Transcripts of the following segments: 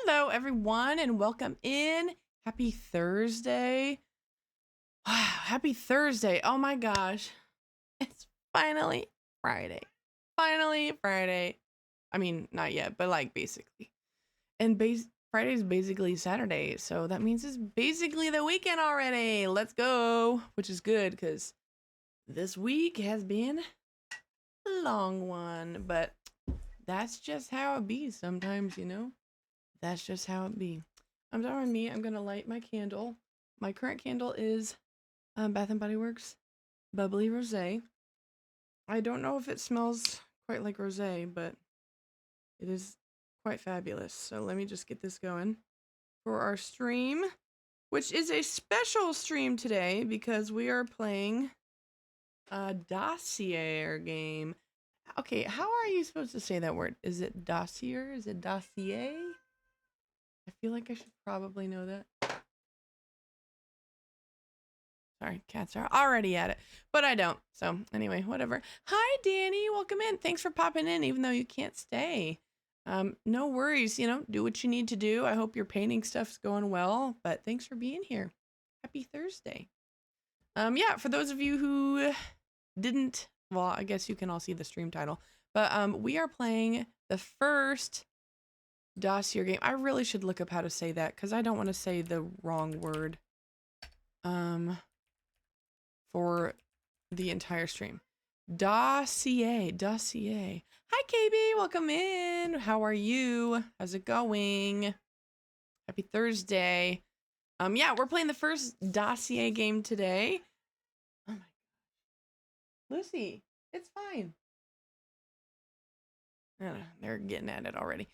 Hello, everyone, and welcome in. Happy Thursday. Wow, happy Thursday. Oh my gosh. It's finally Friday. Finally Friday. I mean, not yet, but like basically. And Friday's basically Saturday, so that means it's basically the weekend already. Let's go, which is good because this week has been a long one, but that's just how it be sometimes, you know? That's just how it be. I'm done with me. I'm gonna light my candle. My current candle is Bath and Body Works Bubbly Rosé. I don't know if it smells quite like rosé, but it is quite fabulous. So let me just get this going for our stream, which is a special stream today because we are playing a Dossier game. Okay, how are you supposed to say that word? Is it Dossier? Is it Dossier? I feel like I should probably know that. Sorry, cats are already at it, but I don't. So anyway, whatever. Hi, Danny. Welcome in. Thanks for popping in, even though you can't stay. No worries. You know, do what you need to do. I hope your painting stuff's going well, but thanks for being here. Happy Thursday. Yeah, for those of you who didn't, well, I guess you can all see the stream title, but we are playing the first Dossier game. I really should look up how to say that because I don't want to say the wrong word. For the entire stream. Dossier. Hi, KB. Welcome in. How are you? How's it going? Happy Thursday. Yeah, we're playing the first Dossier game today. Oh my gosh. Lucy, it's fine. They're getting at it already.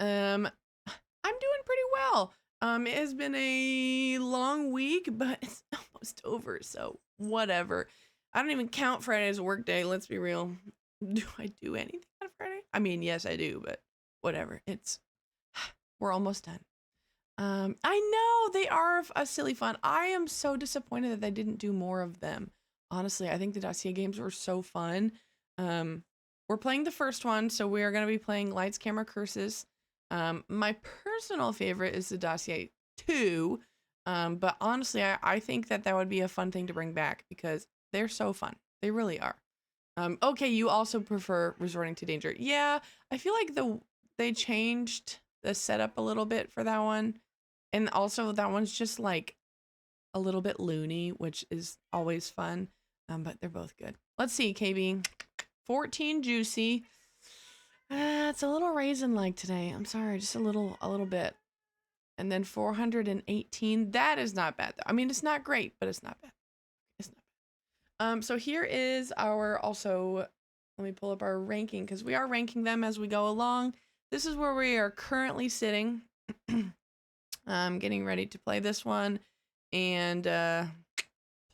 I'm doing pretty well. It has been a long week, but it's almost over, so whatever. I don't even count Friday as a work day, let's be real. Do I do anything on Friday? I mean, yes, I do, but whatever. We're almost done. I know they are a silly fun. I am so disappointed that they didn't do more of them. Honestly, I think the Dossier games were so fun. We're playing the first one, so we are going to be playing Lights, Camera, Curses. My personal favorite is the Dossier 2, but honestly, I think that would be a fun thing to bring back because they're so fun. They really are. Okay, you also prefer Resorting to Danger. Yeah, I feel like they changed the setup a little bit for that one. And also that one's just like a little bit loony, which is always fun. But they're both good. Let's see, KB. 14 juicy. It's a little raisin-like today. I'm sorry, just a little bit. And then 418. That is not bad though. I mean, it's not great, but it's not bad. It's not bad. So here is our also. Let me pull up our ranking because we are ranking them as we go along. This is where we are currently sitting. I'm getting ready to play this one and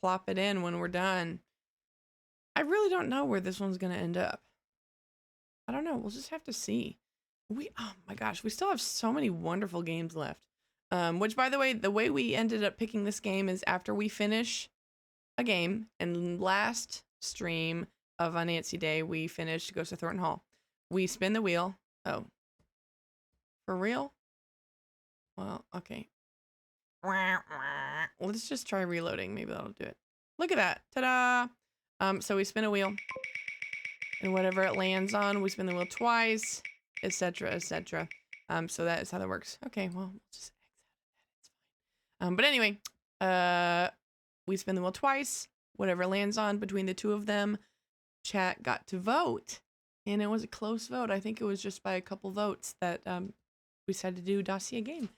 plop it in when we're done. I really don't know where this one's gonna end up. I don't know. We'll just have to see. Oh my gosh, we still have so many wonderful games left. Which, by the way we ended up picking this game is after we finish a game. And last stream of a Nancy Day, we finished Ghost of Thornton Hall. We spin the wheel. Oh, for real? Well, okay. Let's just try reloading. Maybe that'll do it. Look at that. Ta-da! So we spin a wheel. And whatever it lands on, we spin the wheel twice, etc., etc. So that is how that works. Okay, well, we'll just exit it. It's fine. But anyway, we spin the wheel twice. Whatever lands on between the two of them, chat got to vote. And it was a close vote. I think it was just by a couple votes that we decided to do Dossier game.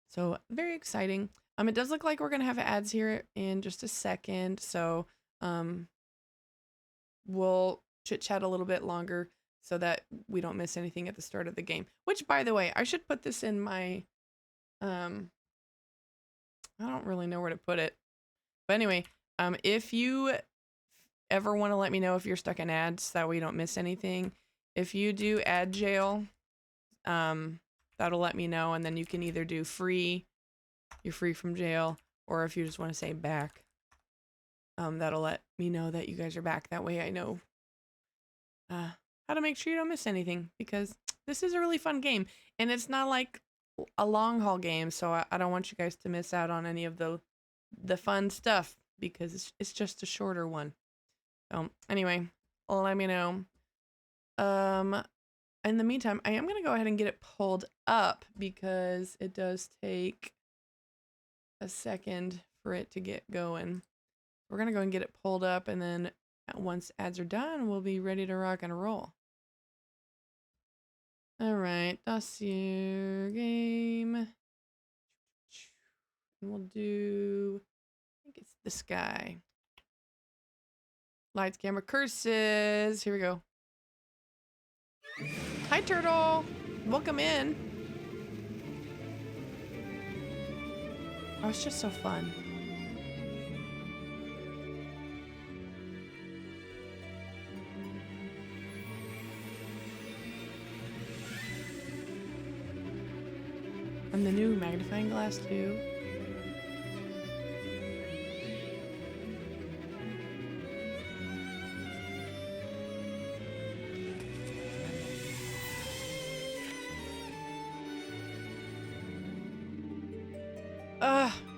So very exciting. It does look like we're gonna have ads here in just a second, so we'll chit chat a little bit longer so that we don't miss anything at the start of the game. Which, by the way, I should put this in my I don't really know where to put it, but anyway, if you ever want to let me know if you're stuck in ads, that way you don't miss anything. If you do ad jail, that'll let me know, and then you can either do free. You're free from jail, or if you just want to say back, that'll let me know that you guys are back. That way I know how to make sure you don't miss anything, because this is a really fun game, and it's not like a long haul game, so I don't want you guys to miss out on any of the fun stuff because it's just a shorter one. So anyway, let me know. In the meantime, I am gonna go ahead and get it pulled up because it does take a second for it to get going. We're gonna go and get it pulled up, and then once ads are done, we'll be ready to rock and roll. All right, Dossier game. And we'll do, I think it's this guy. Lights, camera, curses. Here we go. Hi, Turtle. Welcome in. Oh, it's just so fun. And the new magnifying glass, too.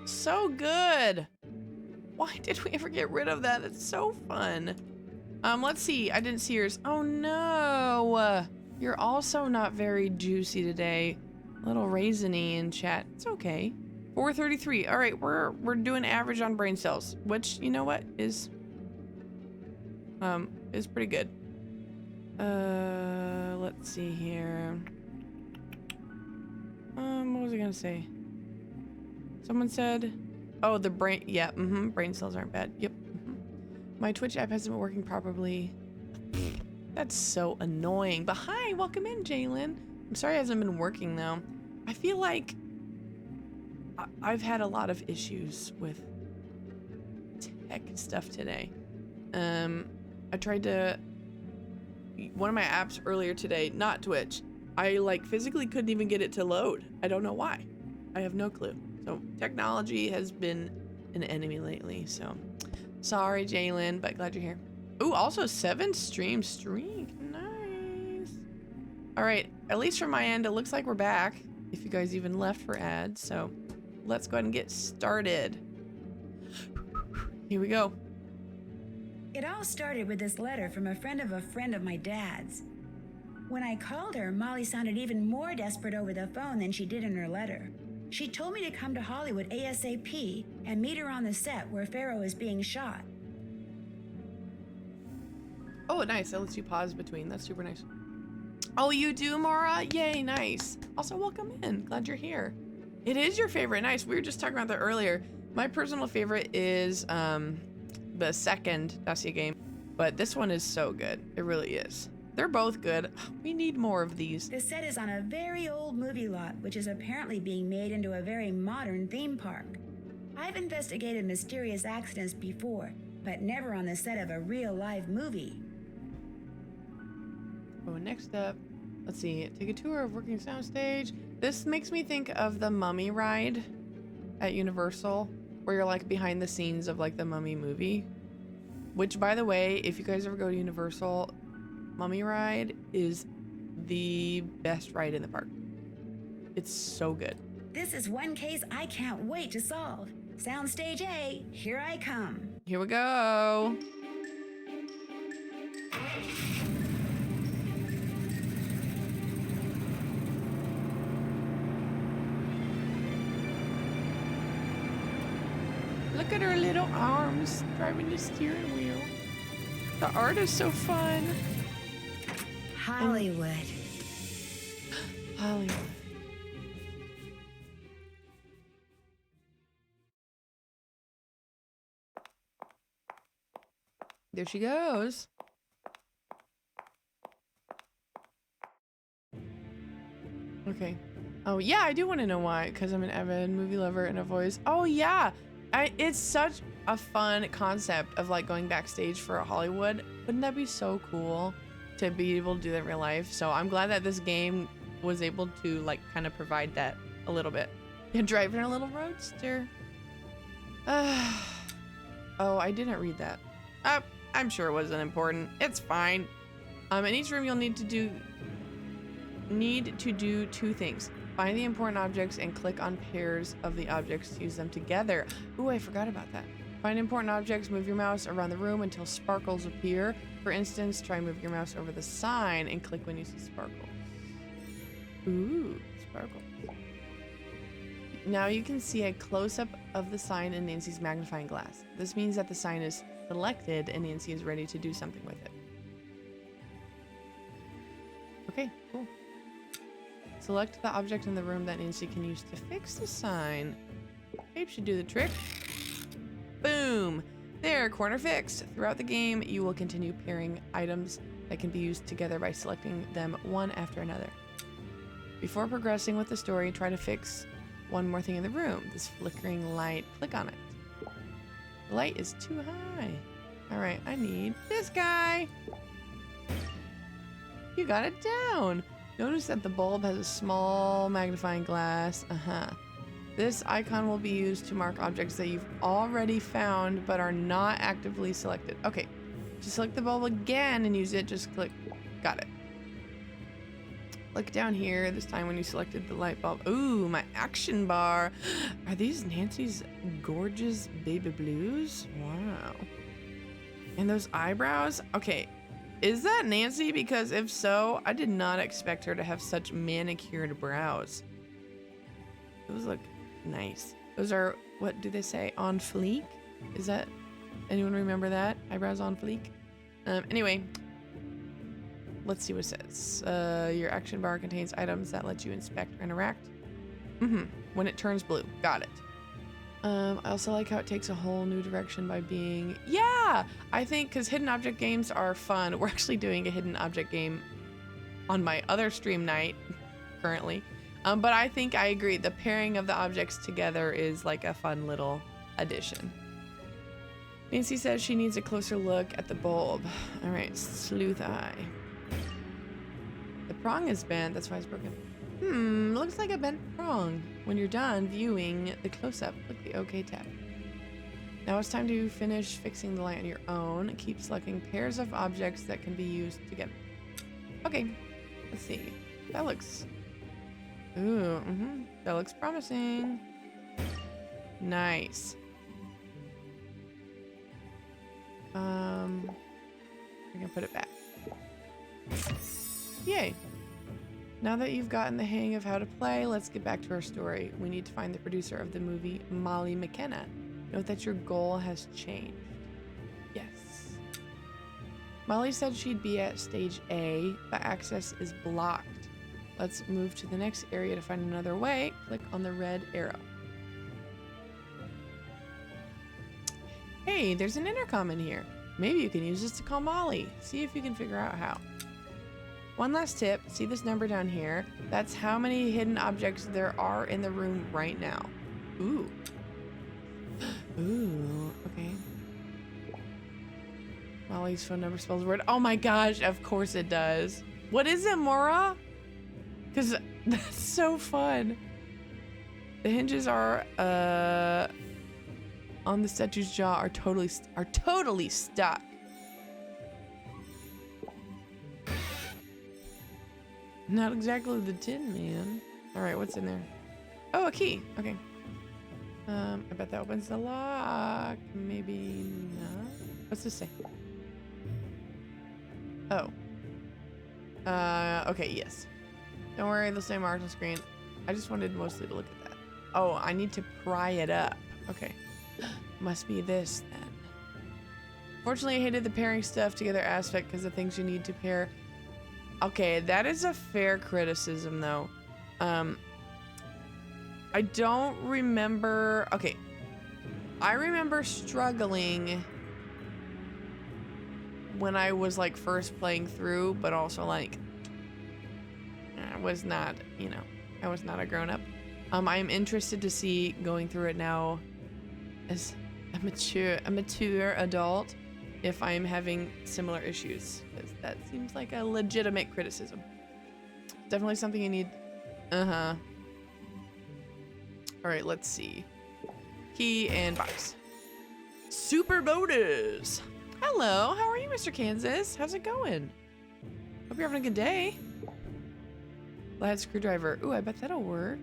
So good. Why did we ever get rid of that? It's so fun. Let's see. I didn't see yours. Oh no. You're also not very juicy today. A little raisiny in chat. It's okay. 433. All right, we're doing average on brain cells, which you know what is pretty good. Let's see here. What was I gonna say? Someone said, oh, the brain, yeah, brain cells aren't bad. Yep. My Twitch app hasn't been working properly. That's so annoying. But hi, welcome in, Jalen. I'm sorry it hasn't been working though. I feel like I've had a lot of issues with tech stuff today. I tried to, one of my apps earlier today, not Twitch, I like physically couldn't even get it to load. I don't know why. I have no clue. So technology has been an enemy lately, so sorry, Jalen, but glad you're here. Ooh, also 7 stream streak. Nice. All right, at least from my end, it looks like we're back, if you guys even left for ads. So let's go ahead and get started. Here we go. It all started with this letter from a friend of my dad's. When I called her, Molly sounded even more desperate over the phone than she did in her letter. She told me to come to Hollywood ASAP and meet her on the set where Pharaoh is being shot. Oh, nice. That lets you pause between. That's super nice. Oh, you do, Mara? Yay, nice. Also, welcome in. Glad you're here. It is your favorite. Nice. We were just talking about that earlier. My personal favorite is the second Dossier game, but this one is so good. It really is. They're both good. We need more of these. The set is on a very old movie lot, which is apparently being made into a very modern theme park. I've investigated mysterious accidents before, but never on the set of a real live movie. Oh, next up, let's see. Take a tour of working soundstage. This makes me think of the Mummy ride at Universal, where you're like behind the scenes of like the Mummy movie. Which, by the way, if you guys ever go to Universal, Mummy ride is the best ride in the park. It's so good. This is one case I can't wait to solve. Soundstage A, here I come. Here we go. Look at her little arms driving the steering wheel. The art is so fun. Hollywood. Hollywood. There she goes. Okay. Oh, yeah, I do want to know why, because I'm an avid movie lover and a voice. Oh, yeah. It's such a fun concept of like going backstage for a Hollywood. Wouldn't that be so cool to be able to do that in real life? So I'm glad that this game was able to like kind of provide that a little bit. You're driving a little roadster. Oh, I didn't read that. I'm sure it wasn't important. It's fine. In each room you'll need to do 2 things. Find the important objects and click on pairs of the objects to use them together. Ooh, I forgot about that. Find important objects, move your mouse around the room until sparkles appear. For instance, try move your mouse over the sign and click when you see sparkles. Ooh, sparkles. Now you can see a close-up of the sign in Nancy's magnifying glass. This means that the sign is selected and Nancy is ready to do something with it. Okay, cool. Select the object in the room that Nancy can use to fix the sign. Tape should do the trick. Boom! There, corner fixed. Throughout the game, you will continue pairing items that can be used together by selecting them one after another. Before progressing with the story, try to fix one more thing in the room. This flickering light. Click on it. The light is too high. Alright, I need this guy. You got it down. Notice that the bulb has a small magnifying glass. This icon will be used to mark objects that you've already found but are not actively selected. Okay, to select the bulb again and use it, just click. Got it. Look down here, this time when you selected the light bulb. Ooh, my action bar. Are these Nancy's gorgeous baby blues? Wow. And those eyebrows? Okay, is that Nancy? Because if so, I did not expect her to have such manicured brows. Those look nice. Those are, what do they say? On fleek? Is that, anyone remember that? Eyebrows on fleek? Anyway, let's see what it says. Your action bar contains items that let you inspect or interact. When it turns blue. Got it. I also like how it takes a whole new direction by being... Yeah! I think because hidden object games are fun. We're actually doing a hidden object game on my other stream night currently. But I think I agree. The pairing of the objects together is like a fun little addition. Nancy says she needs a closer look at the bulb. All right, sleuth eye. The prong is bent, that's why it's broken. Looks like a bent prong. When you're done viewing the close-up, click the OK tab. Now it's time to finish fixing the light on your own. Keep selecting pairs of objects that can be used together. Okay, let's see. That looks... Ooh, that looks promising. Nice. We're gonna put it back. Yay. Now that you've gotten the hang of how to play, let's get back to our story. We need to find the producer of the movie, Molly McKenna. Note that your goal has changed. Yes. Molly said she'd be at stage A, but access is blocked. Let's move to the next area to find another way. Click on the red arrow. Hey, there's an intercom in here. Maybe you can use this to call Molly. See if you can figure out how. One last tip, see this number down here? That's how many hidden objects there are in the room right now. Ooh. Ooh, okay. Molly's phone number spells word. Oh my gosh, of course it does. What is it, Mora? Because that's so fun. The hinges are, on the statue's jaw are totally stuck. Not exactly the Tin Man. All right, what's in there? Oh, a key. Okay. I bet that opens the lock. Maybe not. What's this say? Oh. Okay, yes. Don't worry, they'll stay marked on screen. I just wanted mostly to look at that. Oh, I need to pry it up. Okay. Must be this then. Fortunately, I hated the pairing stuff together aspect because the things you need to pair. Okay, that is a fair criticism though. I don't remember. Okay. I remember struggling when I was like first playing through, but also like I was not, you know, I was not a grown-up. I'm interested to see going through it now as a mature adult if I'm having similar issues, because that seems like a legitimate criticism. Definitely something you need. All right, let's see. Key and box. Super bonus. Hello, how are you, Mr. Kansas? How's it going? Hope you're having a good day. Flathead screwdriver. Ooh, I bet that'll work.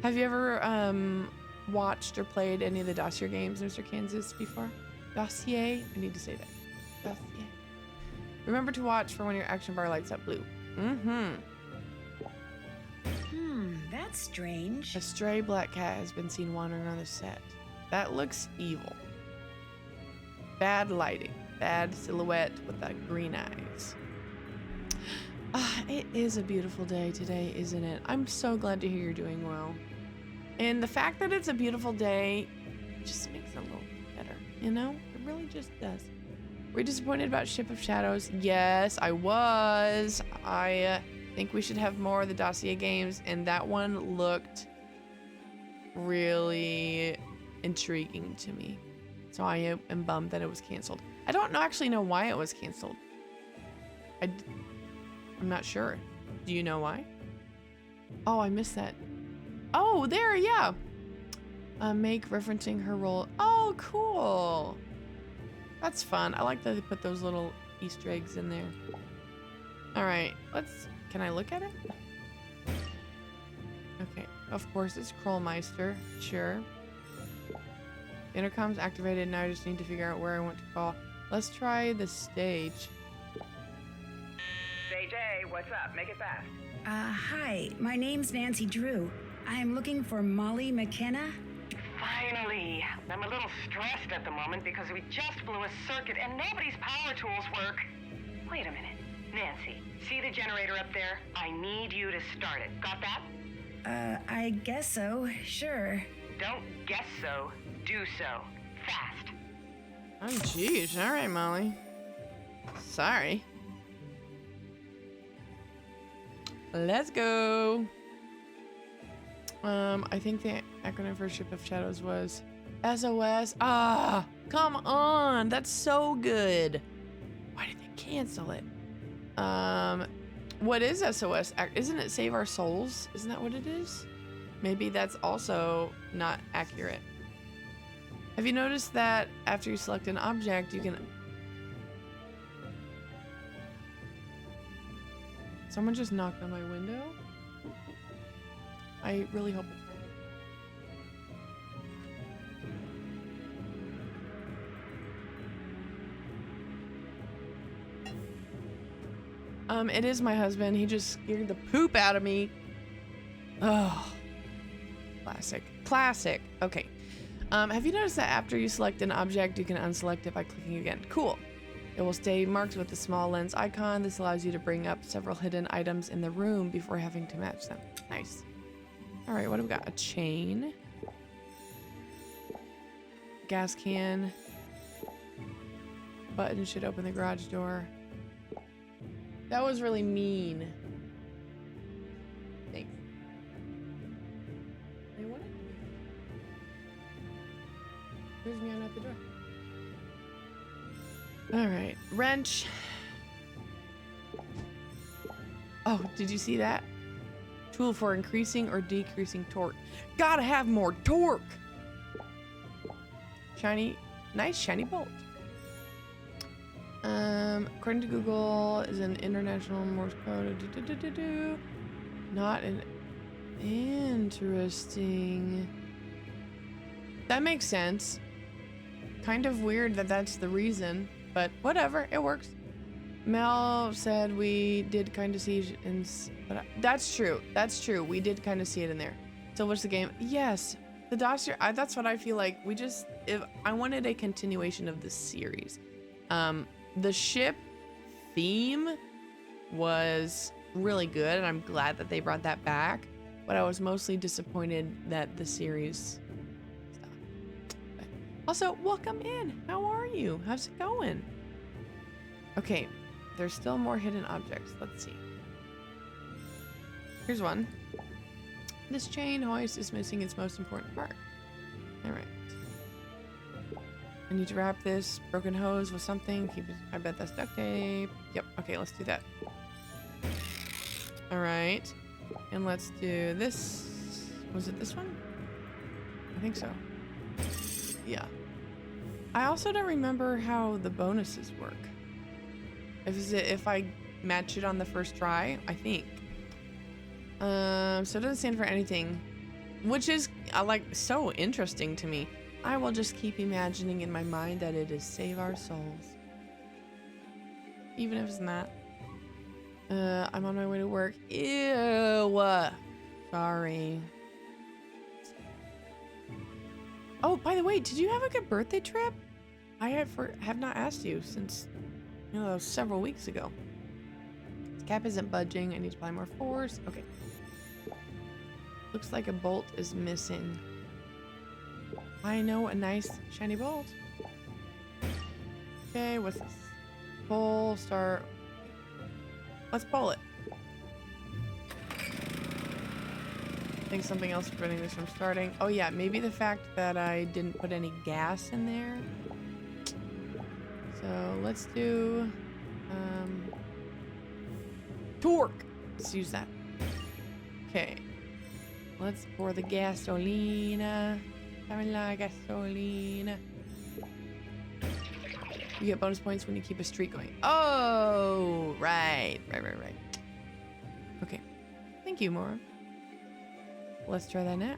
Have you ever watched or played any of the Dossier games, Mr. Kansas, before? Dossier? I need to say that. Dossier. Remember to watch for when your action bar lights up blue. Mm-hmm. That's strange. A stray black cat has been seen wandering on the set. That looks evil. Bad lighting. Bad silhouette with the green eyes. It is a beautiful day today, isn't it? I'm so glad to hear you're doing well. And the fact that it's a beautiful day just makes it a little better, you know? It really just does. Were you disappointed about Ship of Shadows? Yes, I was. I think we should have more of the Dossier games, and that one looked really intriguing to me. So I am bummed that it was canceled. I don't actually know why it was canceled. I'm not sure. Do you know why? Oh, I missed that. Oh, there, yeah. Make referencing her role. Oh, cool. That's fun. I like that they put those little Easter eggs in there. All right, can I look at it? Okay, of course it's Krollmeister. Sure. Intercom's activated. Now I just need to figure out where I want to call. Let's try the stage. Say, Jay, what's up? Make it fast. Hi, my name's Nancy Drew. I'm looking for Molly McKenna. Finally. I'm a little stressed at the moment because we just blew a circuit and nobody's power tools work. Wait a minute. Nancy, see the generator up there? I need you to start it. Got that? I guess so. Sure. Don't guess so. Do so. Fast. Oh, jeez. All right, Molly. Sorry. Let's go. I think the acronym for Ship of Shadows was SOS. Ah, come on. That's so good. Why did they cancel it? What is SOS? Isn't it Save Our Souls? Isn't that what it is? Maybe that's also not accurate. Have you noticed that after you select an object, you can... Someone just knocked on my window? I really hope it's right. It is my husband. He just scared the poop out of me. Oh, classic. Classic. Okay. Have you noticed that after you select an object, you can unselect it by clicking again? Cool. It will stay marked with the small lens icon. This allows you to bring up several hidden items in the room before having to match them. Nice. All right, what do we got? A chain. Gas can. Button should open the garage door. That was really mean. Thanks. They want it? Here's me on out the door. All right, wrench. Oh, did you see that? Tool for increasing or decreasing torque. Gotta have more torque. Shiny, nice shiny bolt. According to Google, is an international Morse code. Not an interesting. That makes sense. Kind of weird that that's the reason, but whatever, it works. Mel said we did kind of see it in. That's true. That's true. We did kind of see it in there. So what's the game? Yes, the Dossier. That's what I feel like. If I wanted a continuation of this series. The ship theme was really good, and I'm glad that they brought that back. But I was mostly disappointed that the series stopped. Also, welcome in. How are you? How's it going? Okay, there's still more hidden objects. Let's see. Here's one. This chain hoist is missing its most important part. All right. I need to wrap this broken hose with something. Keep it. I bet that's duct tape. Yep. Okay, let's do that. All right. And let's do this. Was it this one? I think so. Yeah. I also don't remember how the bonuses work. If I match it on the first try, I think. So it doesn't stand for anything, which is like so interesting to me. I will just keep imagining in my mind that it is save our souls, even if it's not. I'm on my way to work. Ew. Sorry. Oh, by the way, did you have a good birthday trip? I have not asked you since, several weeks ago. This cap isn't budging. I need to apply more force. Okay. Looks like a bolt is missing. I know a nice shiny bolt. Okay, what's this? Pull, start. Let's pull it. I think something else is preventing this from starting. Oh yeah, maybe the fact that I didn't put any gas in there. So let's do torque. Let's use that. Okay. Let's pour the gasolina. Gasolina. You get bonus points when you keep a streak going. Oh, right. Okay. Thank you, Maura. Let's try that now.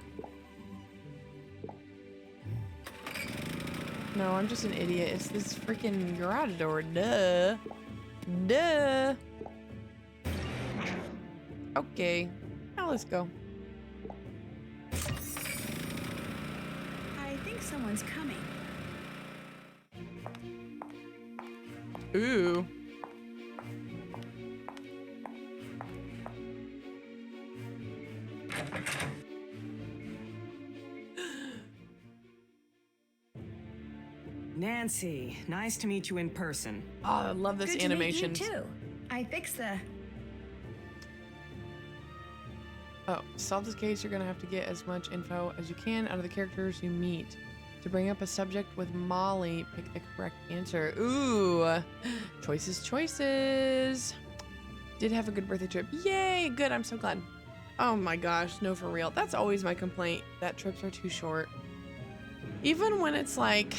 No, I'm just an idiot. It's this freaking garage door. Duh. Okay. Now let's go. I think someone's coming. Ooh. Nancy, nice to meet you in person. Oh, I love this Good animation. to meet you too. I fixed the... Oh, to solve this case, you're gonna have to get as much info as you can out of the characters you meet. To bring up a subject with Molly, pick the correct answer. Ooh, choices. Did have a good birthday trip. Yay, good, I'm so glad. Oh my gosh, no, for real. That's always my complaint, that trips are too short. Even when it's like,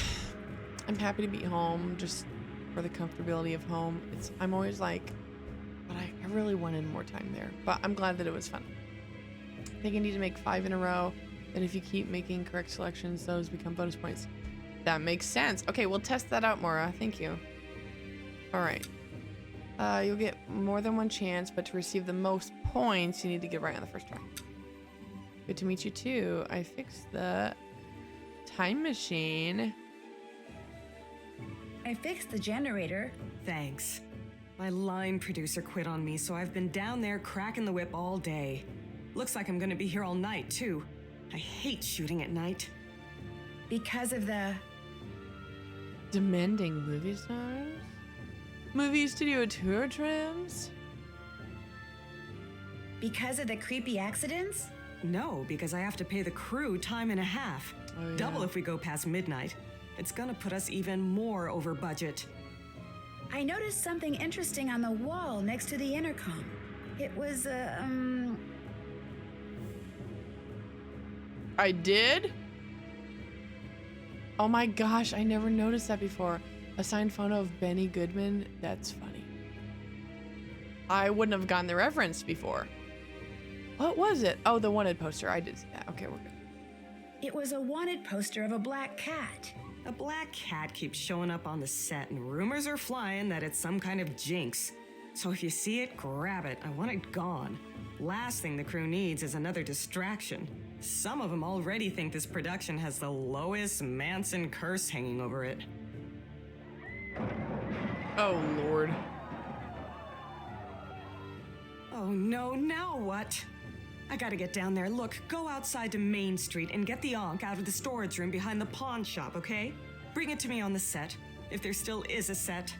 I'm happy to be home just for the comfortability of home. I'm always like, but I really wanted more time there. But I'm glad that it was fun. I think I need to make 5 in a row. Then if you keep making correct selections, those become bonus points. That makes sense. Okay, we'll test that out, Maura. Thank you. All right. You'll get more than one chance, but to receive the most points, you need to get right on the first try. Good to meet you too. I fixed the time machine. I fixed the generator. Thanks. My line producer quit on me, so I've been down there cracking the whip all day. Looks like I'm gonna be here all night, too. I hate shooting at night. Because of the... Demanding movie stars? Movie studio tour trims? Because of the creepy accidents? No, because I have to pay the crew time and a half. Oh, yeah. Double if we go past midnight. It's gonna put us even more over budget. I noticed something interesting on the wall next to the intercom. It was, I did? Oh my gosh, I never noticed that before. A signed photo of Benny Goodman? That's funny. I wouldn't have gotten the reference before. What was it? Oh, the wanted poster. I did see that. Okay, we're good. It was a wanted poster of a black cat. A black cat keeps showing up on the set, and rumors are flying that it's some kind of jinx. So if you see it, grab it. I want it gone. Last thing the crew needs is another distraction. Some of them already think this production has the lowest Manson curse hanging over it. Oh, Lord. Oh no, now what? I gotta get down there. Look, go outside to Main Street and get the Ankh out of the storage room behind the pawn shop, okay? Bring it to me on the set, if there still is a set.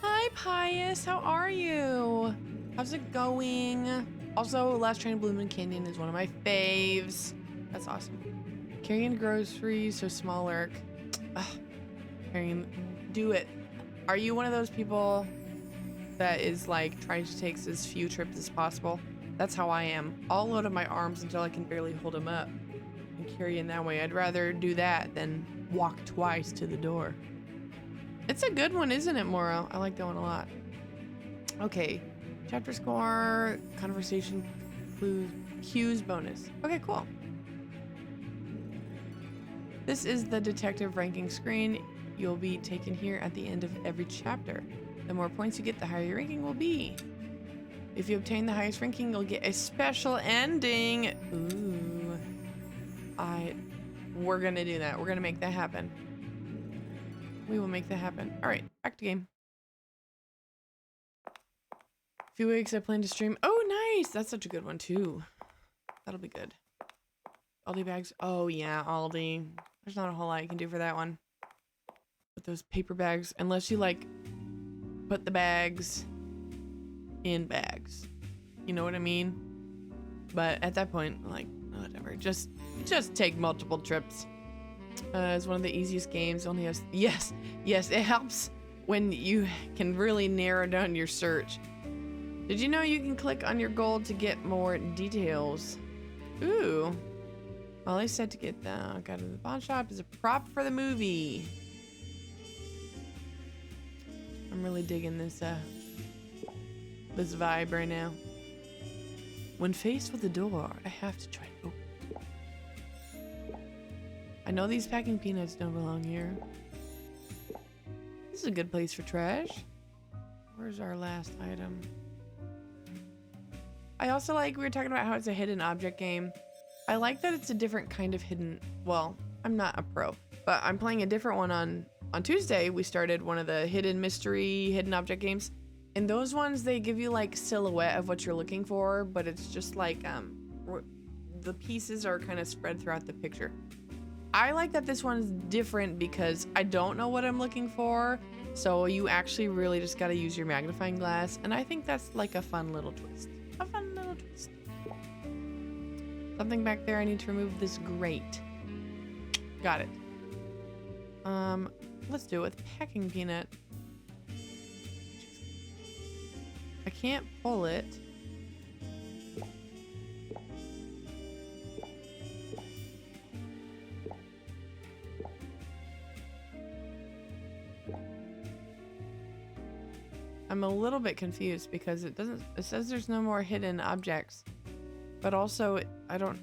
Hi, Pius. How are you? How's it going? Also, Last Train to Bloomin' Canyon is one of my faves. That's awesome. Carrying groceries, so small lurk. Ugh. Carrying, do it. Are you one of those people that is like trying to take as few trips as possible? That's how I am. I'll load up my arms until I can barely hold them up and carry in that way. I'd rather do that than walk twice to the door. It's a good one, isn't it, Moro? I like that one a lot. Okay. Chapter score, conversation clues, cues bonus. Okay, cool. This is the detective ranking screen. You'll be taken here at the end of every chapter. The more points you get, the higher your ranking will be. If you obtain the highest ranking, you'll get a special ending. Ooh. We're gonna do that. We're gonna make that happen. We will make that happen. All right, back to game. A few weeks I plan to stream. Oh, nice. That's such a good one too. That'll be good. Aldi bags. Oh yeah, Aldi. There's not a whole lot you can do for that one. With those paper bags, unless you like put the bags in bags. You know what I mean? But at that point, like, whatever. Just take multiple trips. It's one of the easiest games. Only has yes, it helps when you can really narrow down your search. Did you know you can click on your gold to get more details? Ooh. Molly's set to get the guide to the pawn shop is a prop for the movie. I'm really digging this this vibe right now. When faced with the door, I have to try to open it. I know these packing peanuts don't belong here. This is a good place for trash. Where's our last item? I also like, we were talking about how it's a hidden object game. I like that it's a different kind of hidden, well, I'm not a pro, but I'm playing a different one on Tuesday. We started one of the hidden mystery, hidden object games. And those ones, they give you like silhouette of what you're looking for, but it's just like, the pieces are kind of spread throughout the picture. I like that this one's different because I don't know what I'm looking for. So you actually really just got to use your magnifying glass. And I think that's like a fun little twist. A fun little twist. Something back there. I need to remove this grate. Got it. Let's do it with packing peanut. I can't pull it. I'm a little bit confused because it says there's no more hidden objects, but also I don't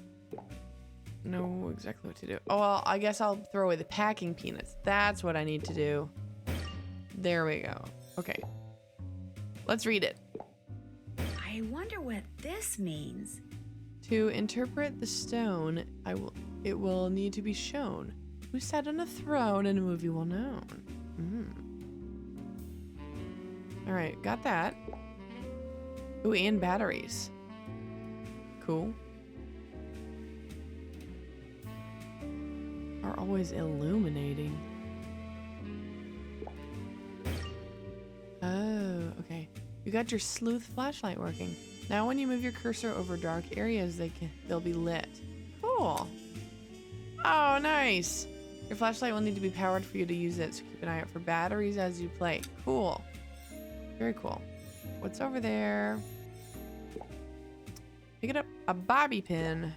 know exactly what to do. Oh, well, I guess I'll throw away the packing peanuts. That's what I need to do. There we go. Okay. Let's read it. I wonder what this means. To interpret the stone, it will need to be shown. Who sat on a throne in a movie well known? All right, got that. Ooh, and batteries. Cool. Are always illuminating. Oh, okay. You got your sleuth flashlight working. Now when you move your cursor over dark areas, they'll be lit. Cool. Oh, nice. Your flashlight will need to be powered for you to use it, so keep an eye out for batteries as you play. Cool. Very cool. What's over there? Pick it up. A bobby pin.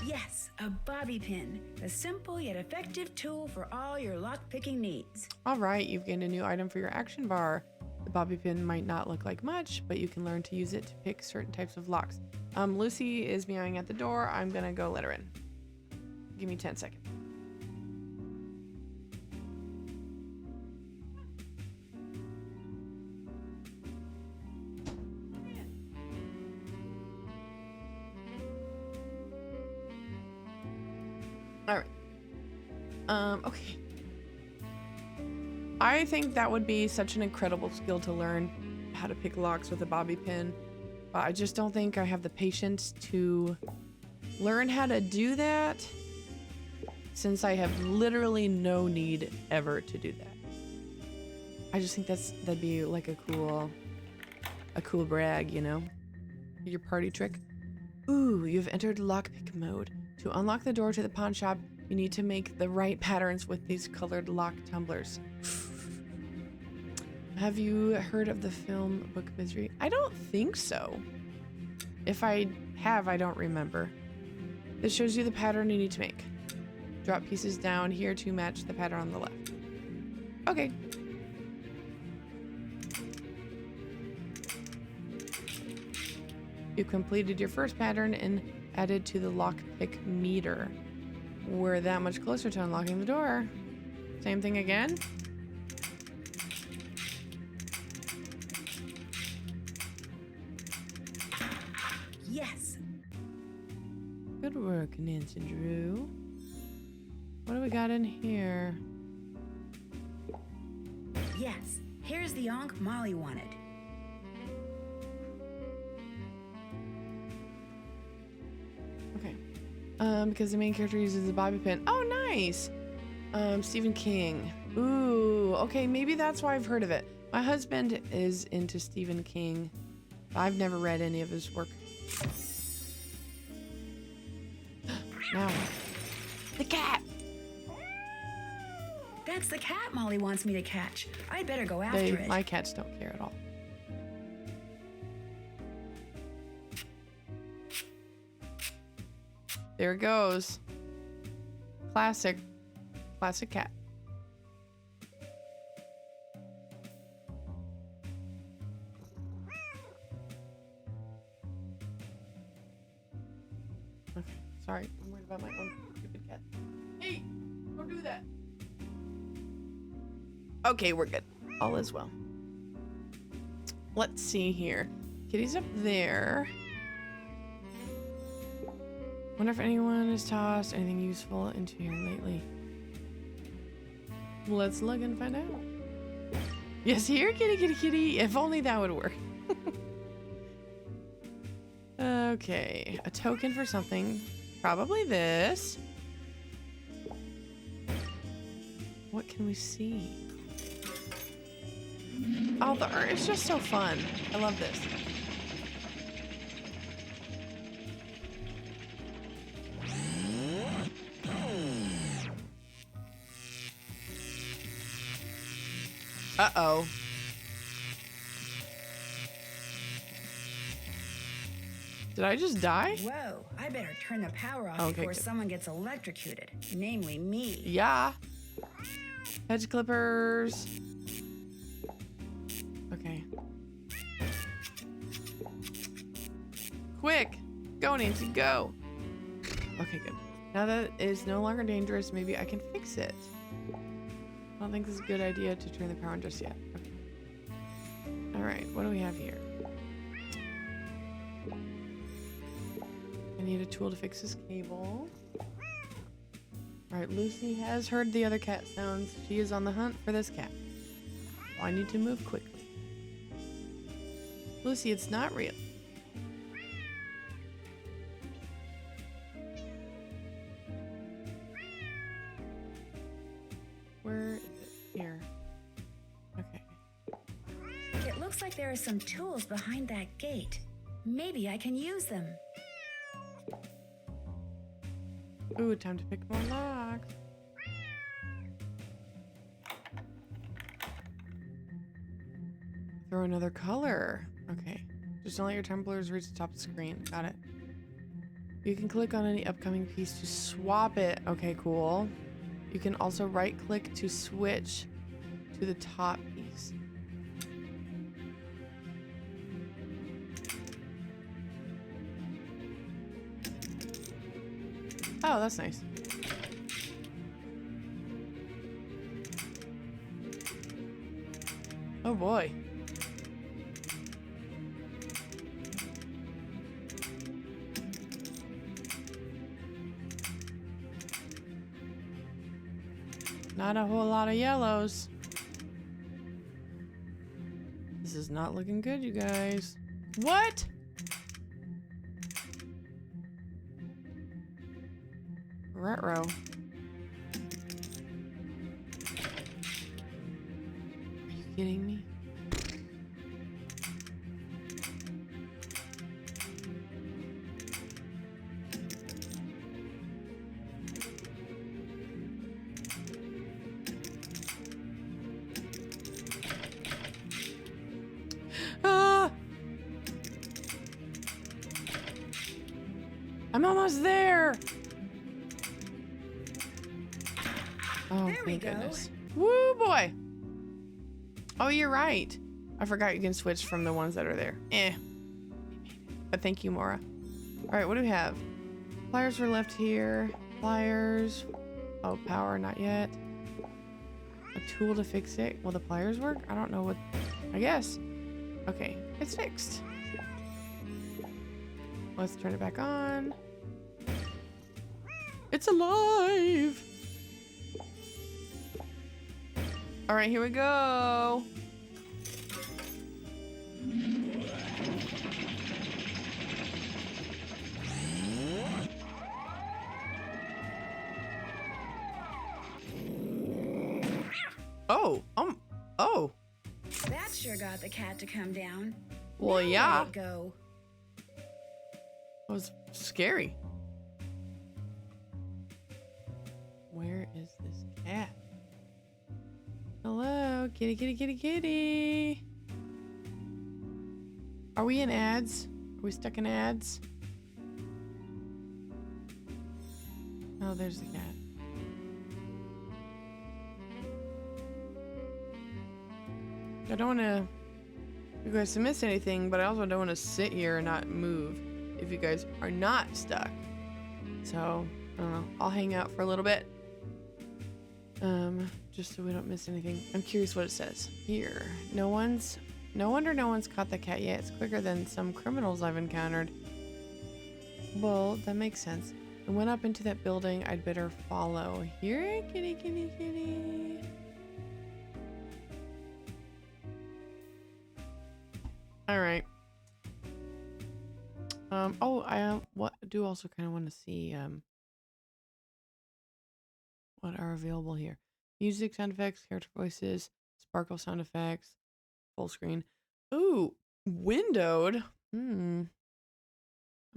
Yes, a bobby pin. A simple yet effective tool for all your lock-picking needs. All right, you've gained a new item for your action bar. The bobby pin might not look like much, but you can learn to use it to pick certain types of locks. Lucy is meowing at the door. I'm gonna go let her in. Give me 10 seconds. All right. Okay. I think that would be such an incredible skill to learn how to pick locks with a bobby pin. But I just don't think I have the patience to learn how to do that, since I have literally no need ever to do that. I just think that'd be like a cool brag, you know? Your party trick. Ooh, you've entered lockpick mode. To unlock the door to the pawn shop, you need to make the right patterns with these colored lock tumblers. Have you heard of the film Book Misery? I don't think so. If I have, I don't remember. This shows you the pattern you need to make. Drop pieces down here to match the pattern on the left. Okay. You completed your first pattern and added to the lockpick meter. We're that much closer to unlocking the door. Same thing again? Yes. Good work, Nancy Drew. What do we got in here? Yes. Here's the onk Molly wanted. Okay. Because the main character uses a bobby pin. Oh, nice! Stephen King. Ooh, okay, maybe that's why I've heard of it. My husband is into Stephen King. I've never read any of his work. Now, the cat! That's the cat Molly wants me to catch. I'd better go after it. My cats don't care at all. There it goes. Classic cat. Okay, sorry. I'm worried about my own stupid cat. Hey, don't do that. Okay, we're good. All is well. Let's see here. Kitty's up there. Wonder if anyone has tossed anything useful into here lately. Let's look and find out. Yes, here, kitty, kitty, kitty. If only that would work. Okay, a token for something. Probably this. What can we see? Oh, the art is just so fun. I love this. Uh-oh. Did I just die? Whoa, I better turn the power off Okay, before good. someone gets electrocuted. Namely me. Yeah. Hedge clippers. Okay. Quick! Go, Nancy, go! Okay, good. Now that it is no longer dangerous, maybe I can fix it. I don't think this is a good idea to turn the power on just yet. Okay. Alright, what do we have here? I need a tool to fix this cable. Alright, Lucy has heard the other cat sounds. She is on the hunt for this cat. So I need to move quickly. Lucy, it's not real. Where is it? Here. Okay. It looks like there are some tools behind that gate. Maybe I can use them. Ooh, time to pick more locks. Throw another color. Okay. Just don't let your tumblers reach the top of the screen. Got it. You can click on any upcoming piece to swap it. Okay, cool. You can also right-click to switch to the top piece. Oh, that's nice. Oh boy. Not a whole lot of yellows. This is not looking good, you guys. What? Ruh-roh. Are you kidding me? Ah! I'm almost there. Oh, There we thank go. goodness. Woo, boy. Oh, you're right. I forgot you can switch from the ones that are there. But thank you, Mora. All right, what do we have? Pliers were left here. Pliers. Oh, power, not yet. A tool to fix it. Will the pliers work? I don't know what. I guess. Okay, it's fixed. Let's turn it back on. It's alive! All right, here we go. Oh, oh. That sure got the cat to come down. Well, Now yeah. let it go. That was scary. Where is this cat? Hello, kitty, kitty, kitty, kitty. Are we in ads? Are we stuck in ads? Oh, there's the cat. I don't want to you guys to miss anything, but I also don't want to sit here and not move if you guys are not stuck. So, I don't know. I'll hang out for a little bit. Just so we don't miss anything. I'm curious what it says. Here. No wonder no one's caught the cat yet. It's quicker than some criminals I've encountered. Well, that makes sense. I went up into that building. I'd better follow. Here, kitty, kitty, kitty. All right. Oh, I do also kind of want to see what are available here. Music, sound effects, character voices, sparkle sound effects, full screen. Ooh, windowed. I'm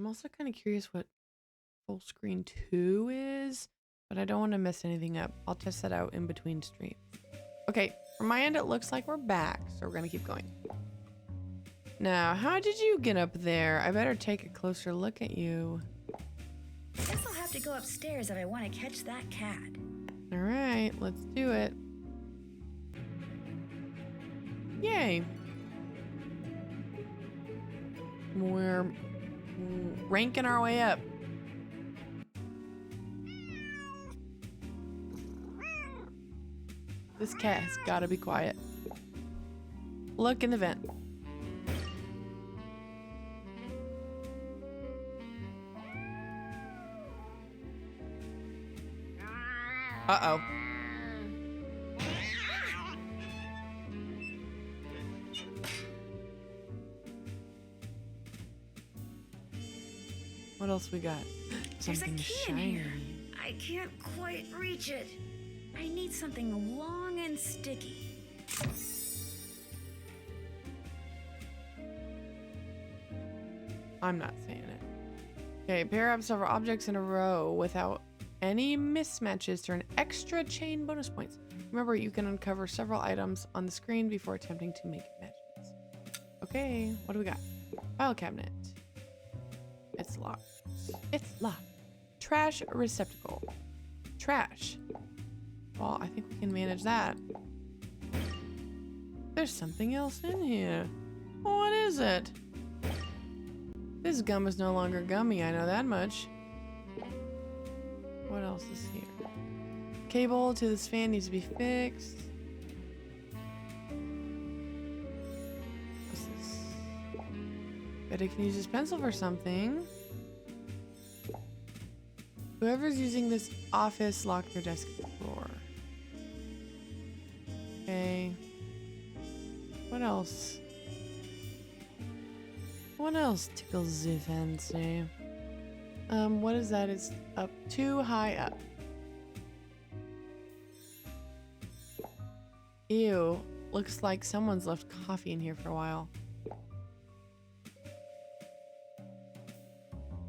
also kind of curious what full screen 2 is, but I don't want to mess anything up. I'll test that out in between streams. Okay, from my end, it looks like we're back, so we're gonna keep going. Now, how did you get up there? I better take a closer look at you. Guess I'll have to go upstairs if I want to catch that cat. All right, let's do it. Yay. We're ranking our way up. This cat has got to be quiet. Look in the vent. Uh-oh. What else we got? There's a Something key in shiny. here. I can't quite reach it. I need something long and sticky. I'm not saying it. Okay, pair up several objects in a row without any mismatches to earn extra chain bonus points. Remember, you can uncover several items on the screen before attempting to make matches. Okay, what do we got? File cabinet. It's locked. It's locked. Trash receptacle. Trash. Well, I think we can manage that. There's something else in here. What is it? This gum is no longer gummy, I know that much. What else is here? Cable to this fan needs to be fixed. What's this? Bet I can use this pencil for something. Whoever's using this office, lock their desk at the floor. Okay. What else? What else tickles the fancy? What is that? It's up too high up. Ew. Looks like someone's left coffee in here for a while.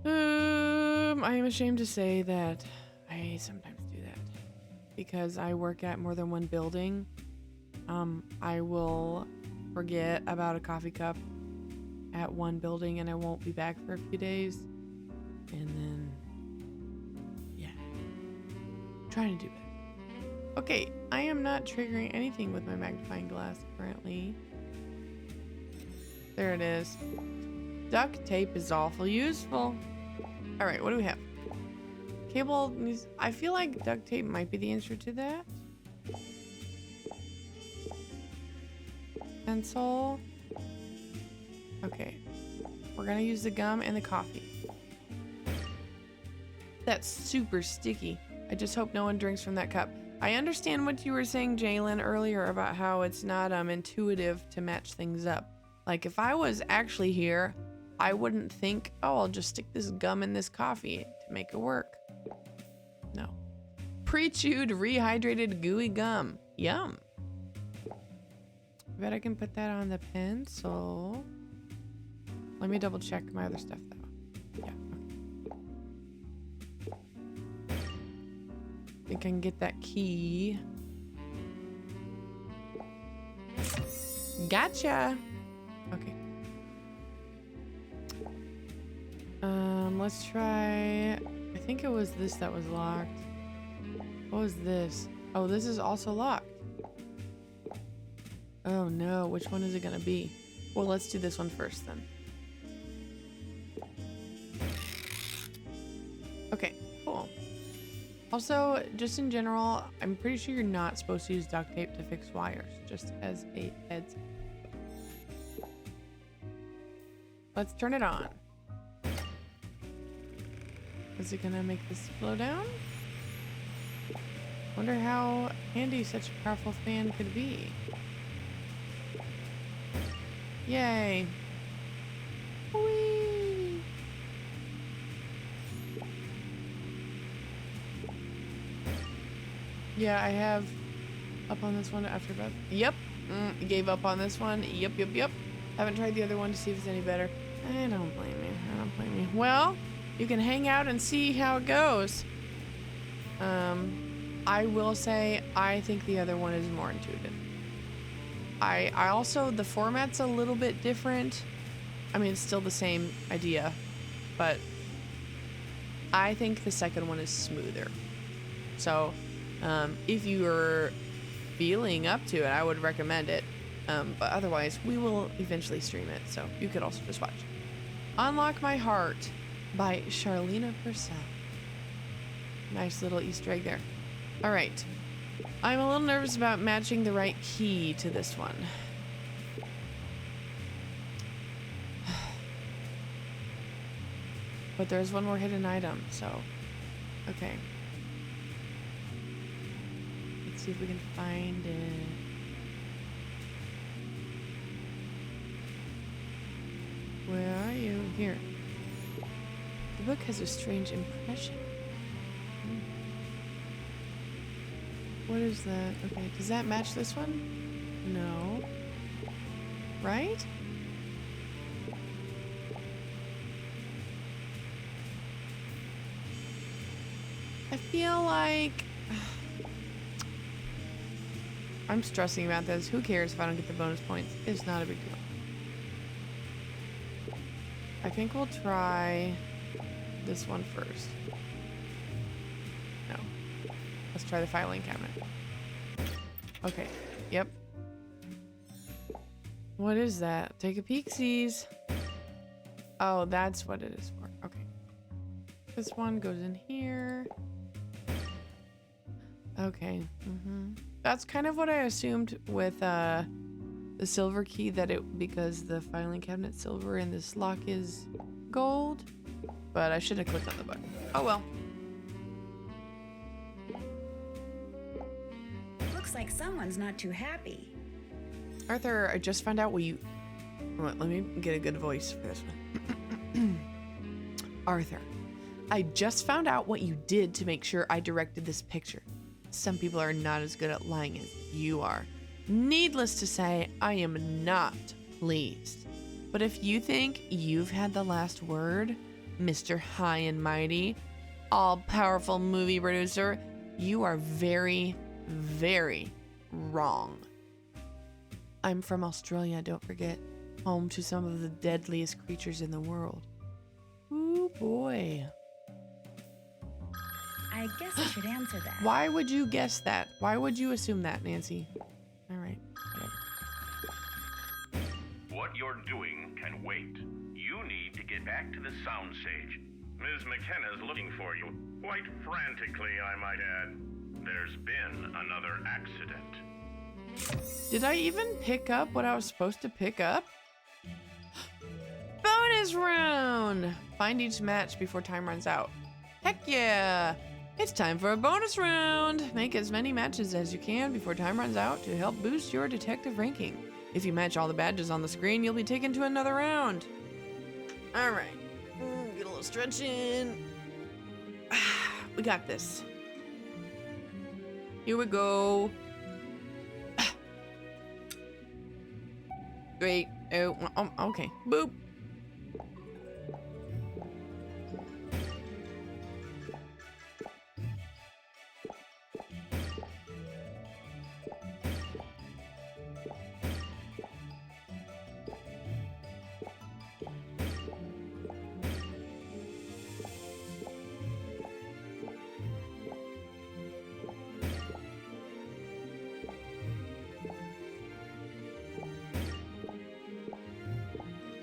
I am ashamed to say that I sometimes do that. Because I work at more than one building. I will forget about a coffee cup at one building and I won't be back for a few days. And then, yeah. Trying to do that. Okay, I am not triggering anything with my magnifying glass currently. There it is. Duct tape is awful useful. All right, what do we have? Cable needs, I feel like duct tape might be the answer to that. Pencil. Okay. We're gonna use the gum and the coffee. That's super sticky. I just hope no one drinks from that cup. I understand what you were saying, Jalen, earlier about how it's not intuitive to match things up. Like if I was actually here, I wouldn't think, oh, I'll just stick this gum in this coffee to make it work. No. Pre-chewed, rehydrated, gooey gum. Yum. I bet I can put that on the pencil. Let me double check my other stuff though. Yeah. Okay. I think I can get that key. Gotcha. Okay. Let's try. I think it was this that was locked. What was this? Oh, this is also locked. Oh no, which one is it gonna be? Well, let's do this one first then. Okay, cool. Also, just in general, I'm pretty sure you're not supposed to use duct tape to fix wires, just as a heads up. Let's turn it on. Is it gonna make this slow down? Wonder how handy such a powerful fan could be. Yay. Whee! Yeah, I have up on this one after about. Yep. Gave up on this one. Yep. Haven't tried the other one to see if it's any better. I don't blame you. I don't blame you. Well, you can hang out and see how it goes. I will say I think the other one is more intuitive. I also, the format's a little bit different. I mean, it's still the same idea, but I think the second one is smoother. So, if you're feeling up to it, I would recommend it. But otherwise, we will eventually stream it, so you could also just watch. Unlock My Heart by Charlena Purcell. Nice little Easter egg there. All right. I'm a little nervous about matching the right key to this one. But there's one more hidden item, so okay. Let's see if we can find it. Where are you? Here. The book has a strange impression. What is that? Okay, does that match this one? No. Right? I feel like I'm stressing about this. Who cares if I don't get the bonus points? It's not a big deal. I think we'll try this one first. No. Let's try the filing cabinet. Okay. Yep. What is that? Take a peek-sies. Oh, that's what it is for. Okay. This one goes in here. Okay. That's kind of what I assumed with the silver key, that it, because the filing cabinet's silver and this lock is gold. But I should have clicked on the button. Oh well. Looks like someone's not too happy. Arthur, I just found out what you... Let me get a good voice for this one. Arthur, I just found out what you did to make sure I directed this picture. Some people are not as good at lying as you are. Needless to say, I am not pleased. But if you think you've had the last word, Mr. High and Mighty, all-powerful movie producer, you are very, very wrong. I'm from Australia, don't forget. Home to some of the deadliest creatures in the world. Ooh, boy. I guess I should answer that. Why would you guess that? Why would you assume that, Nancy? All right. Whatever. What you're doing can wait. You need to get back to the soundstage. Ms. McKenna's looking for you, quite frantically, I might add. There's been another accident. Did I even pick up what I was supposed to pick up? Bonus round! Find each match before time runs out. Heck yeah! It's time for a bonus round! Make as many matches as you can before time runs out to help boost your detective ranking. If you match all the badges on the screen, you'll be taken to another round. Alright. Get a little stretch in. We got this. Here we go. Great. Oh, okay. Boop.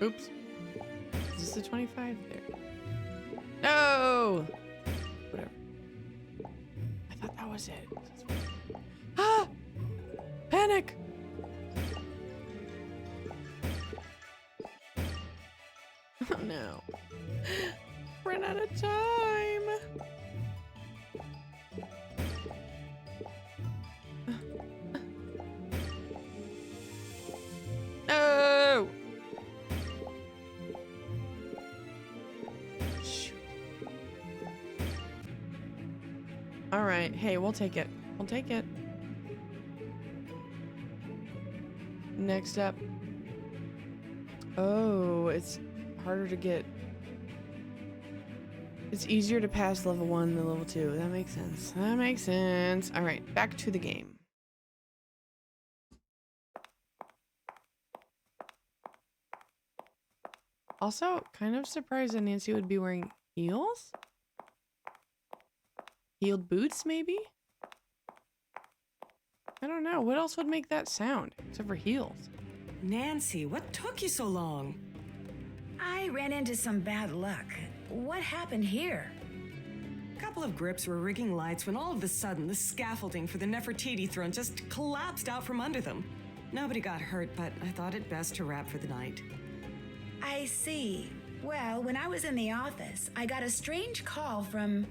Oops. Is this a 25? There. No! Whatever. I thought that was it. Ah! Panic! Oh no. Ran out of time. No! All right. Hey, we'll take it. We'll take it. Next up. Oh, it's harder to get. It's easier to pass level 1 than level 2. That makes sense. That makes sense. All right, back to the game. Also, kind of surprised that Nancy would be wearing heels. Heeled boots, maybe? I don't know. What else would make that sound, except for heels? Nancy, what took you so long? I ran into some bad luck. What happened here? A couple of grips were rigging lights when all of a sudden the scaffolding for the Nefertiti throne just collapsed out from under them. Nobody got hurt, but I thought it best to wrap for the night. I see. Well, when I was in the office, I got a strange call from...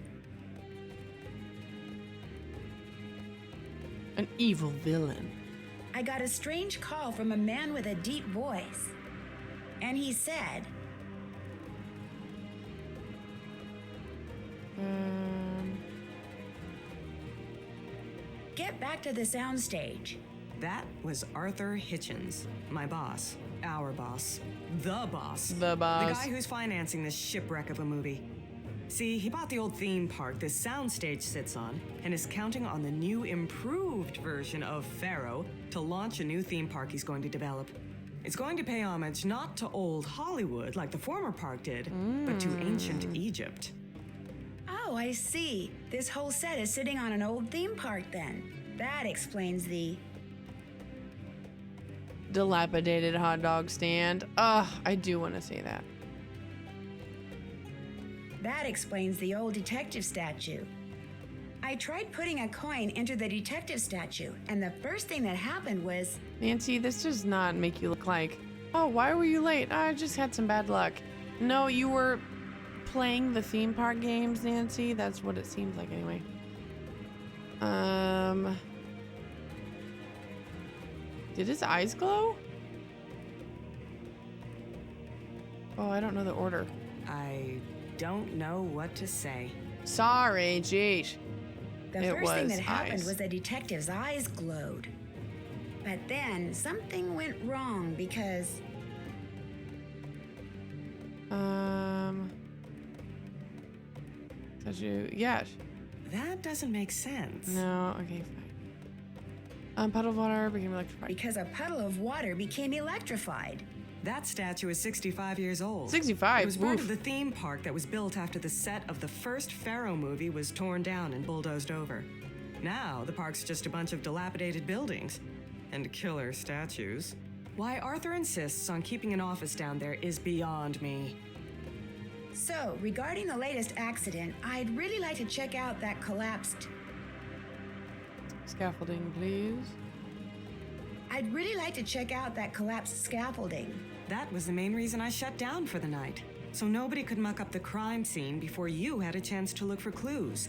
An evil villain. I got a strange call from a man with a deep voice. And he said... Get back to the soundstage. That was Arthur Hitchens, my boss, our boss, the boss. The boss. The guy who's financing this shipwreck of a movie. See, he bought the old theme park this soundstage sits on and is counting on the new improved version of Pharaoh to launch a new theme park he's going to develop. It's going to pay homage not to old Hollywood like the former park did, but to ancient Egypt. Oh, I see. This whole set is sitting on an old theme park then. That explains the... Dilapidated hot dog stand. Ugh, I do want to say that. That explains the old detective statue. I tried putting a coin into the detective statue, and the first thing that happened was... Nancy, this does not make you look like, oh, why were you late? I just had some bad luck. No, you were playing the theme park games, Nancy. That's what it seems like anyway. Did his eyes glow? Oh, I don't know the order. I don't know what to say. Sorry, jeez. The It first thing was that happened eyes. was the detective's eyes glowed. But then something went wrong because... Yeah. That doesn't make sense. No, okay, fine. Puddle of water became electrified. Because a puddle of water became electrified. That statue is 65 years old. 65? It was part Oof. of the theme park that was built after the set of the first Pharaoh movie was torn down and bulldozed over. Now, the park's just a bunch of dilapidated buildings and killer statues. Why Arthur insists on keeping an office down there is beyond me. So, regarding the latest accident, I'd really like to check out that collapsed... Scaffolding, please. I'd really like to check out that collapsed scaffolding. That was the main reason I shut down for the night. So nobody could muck up the crime scene before you had a chance to look for clues.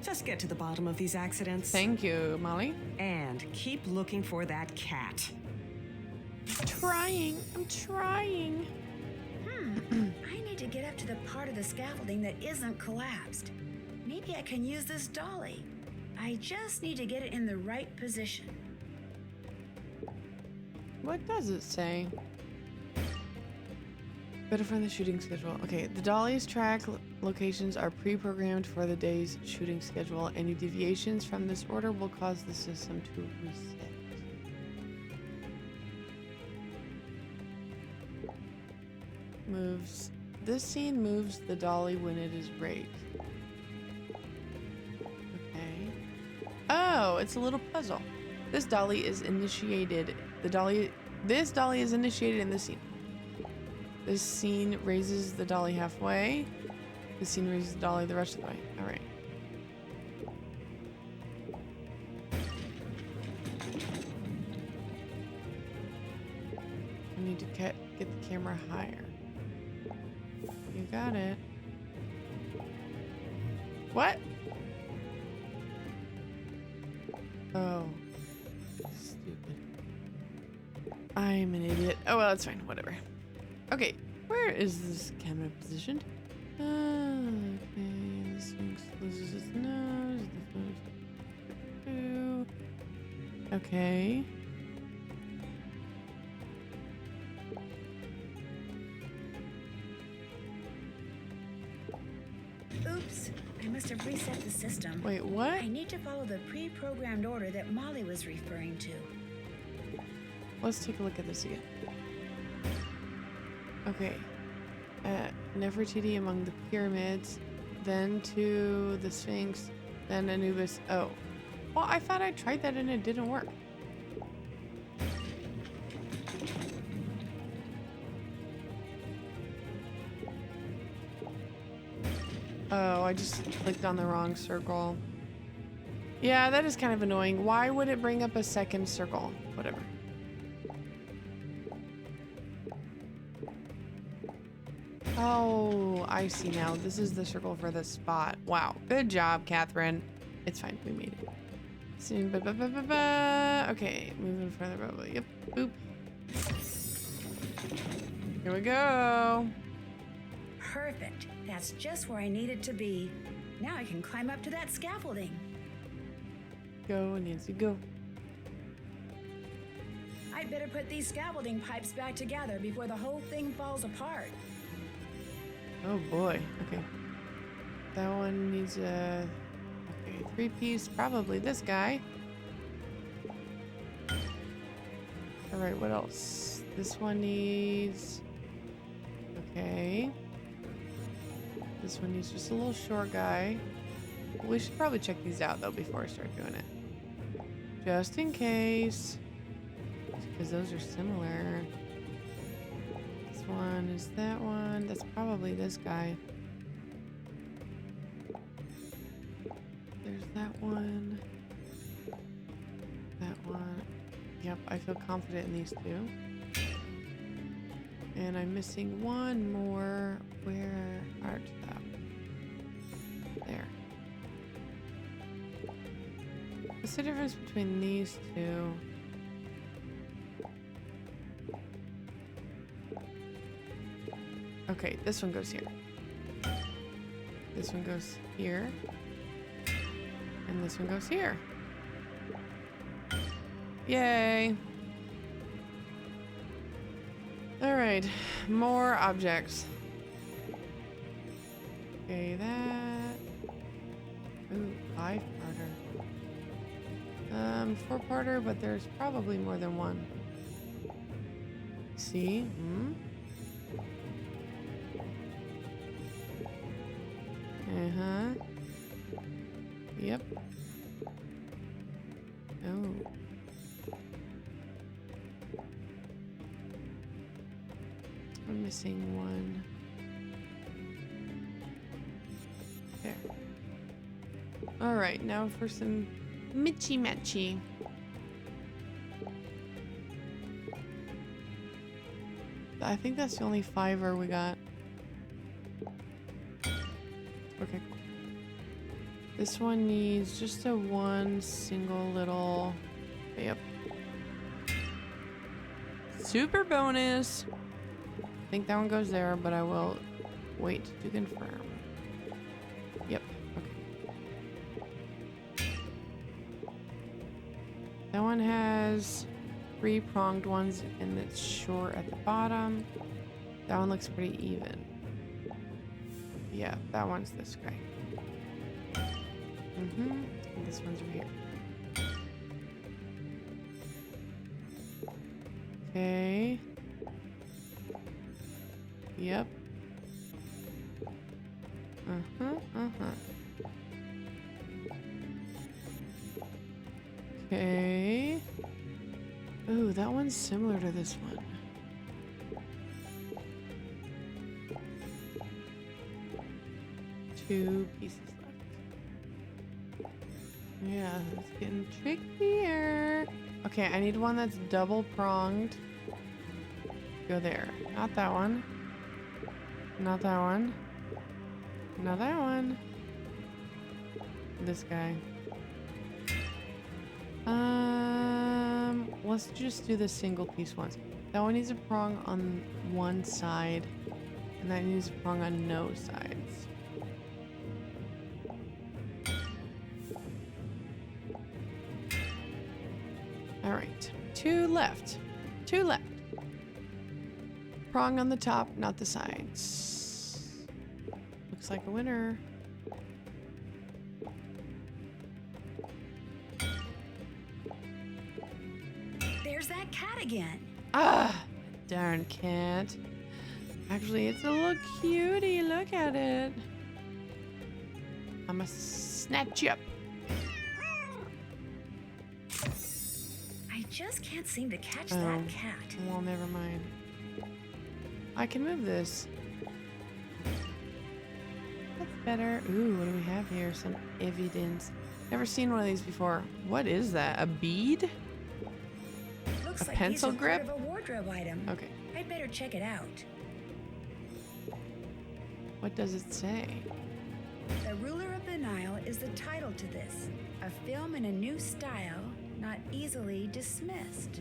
Just get to the bottom of these accidents. Thank you, Molly. And keep looking for that cat. Trying. I'm trying. I need to get up to the part of the scaffolding that isn't collapsed. Maybe I can use this dolly. I just need to get it in the right position. What does it say? Better find the shooting schedule. Okay, the dolly's track locations are pre-programmed for the day's shooting schedule. Any deviations from this order will cause the system to reset. Moves. This scene moves the dolly when it is raised. Okay. Oh, it's a little puzzle. This dolly is initiated. This dolly is initiated in this scene. This scene raises the dolly halfway. This scene raises the dolly the rest of the way. All right. I need to get the camera higher. You got it. What? Oh. Stupid. I'm an idiot. Oh, well, it's fine. Whatever. Okay. Where is this camera positioned? Okay. The Sphinx loses its nose. The Sphinx. Okay. Oops, I must have reset the system. Wait, what? I need to follow the pre-programmed order that Molly was referring to. Let's take a look at this again. Okay. Nefertiti among the pyramids, then to the Sphinx, then Anubis. Oh. Well, I thought I tried that and it didn't work. Oh, I just clicked on the wrong circle. Yeah, that is kind of annoying. Why would it bring up a second circle? Whatever. Oh, I see now. This is the circle for the spot. Wow. Good job, Catherine. It's fine. We made it. Soon. Okay, moving further. Yep. Boop. Here we go. Perfect. That's just where I needed to be. Now I can climb up to that scaffolding. Go, Nancy, go. I'd better put these scaffolding pipes back together before the whole thing falls apart. Oh boy. Okay. That one needs a... Okay, 3-piece. Probably this guy. Alright, what else? This one needs... Okay. This one needs just a little short guy. We should probably check these out though before I start doing it. Just in case. Because those are similar. This one is that one. That's probably this guy. There's that one. That one. Yep, I feel confident in these two. And I'm missing one more. Where art thou? There. What's the difference between these two? Okay, this one goes here. This one goes here. And this one goes here. Yay! Alright, more objects. Okay, that. Ooh, 5-parter. 4-parter, but there's probably more than one. See? Hmm? Uh-huh. Yep. Oh. I'm missing one. There. All right, now for some Mitchy Matchy. I think that's the only fiver we got. Okay, cool. This one needs just a one single little... Yep. Super bonus! I think that one goes there, but I will wait to confirm. Yep, okay. That one has 3 pronged ones and it's short at the bottom. That one looks pretty even. Yeah, that one's this guy. And this one's over here. Okay. Yep. Okay. Ooh, that one's similar to this one. Two pieces left. Yeah, it's getting trickier. Okay, I need one that's double pronged. Go there. Not that one. Not that one. Not that one. This guy. Let's just do the single piece ones. That one needs a prong on one side, and that needs a prong on no sides. All right, 2 left. 2 left. Prong on the top, not the sides. Looks like a winner. There's that cat again. Ah, darn cat. Actually, it's a little cutie. Look at it. I'ma snatch you up. I just can't seem to catch Oh. that cat. Well, never mind. I can move this. That's better. Ooh, what do we have here? Some evidence. Never seen one of these before. What is that? A bead? Looks A like pencil these are grip? part of a wardrobe item. Okay. I'd better check it out. What does it say? The Ruler of the Nile is the title to this. A film in a new style, not easily dismissed.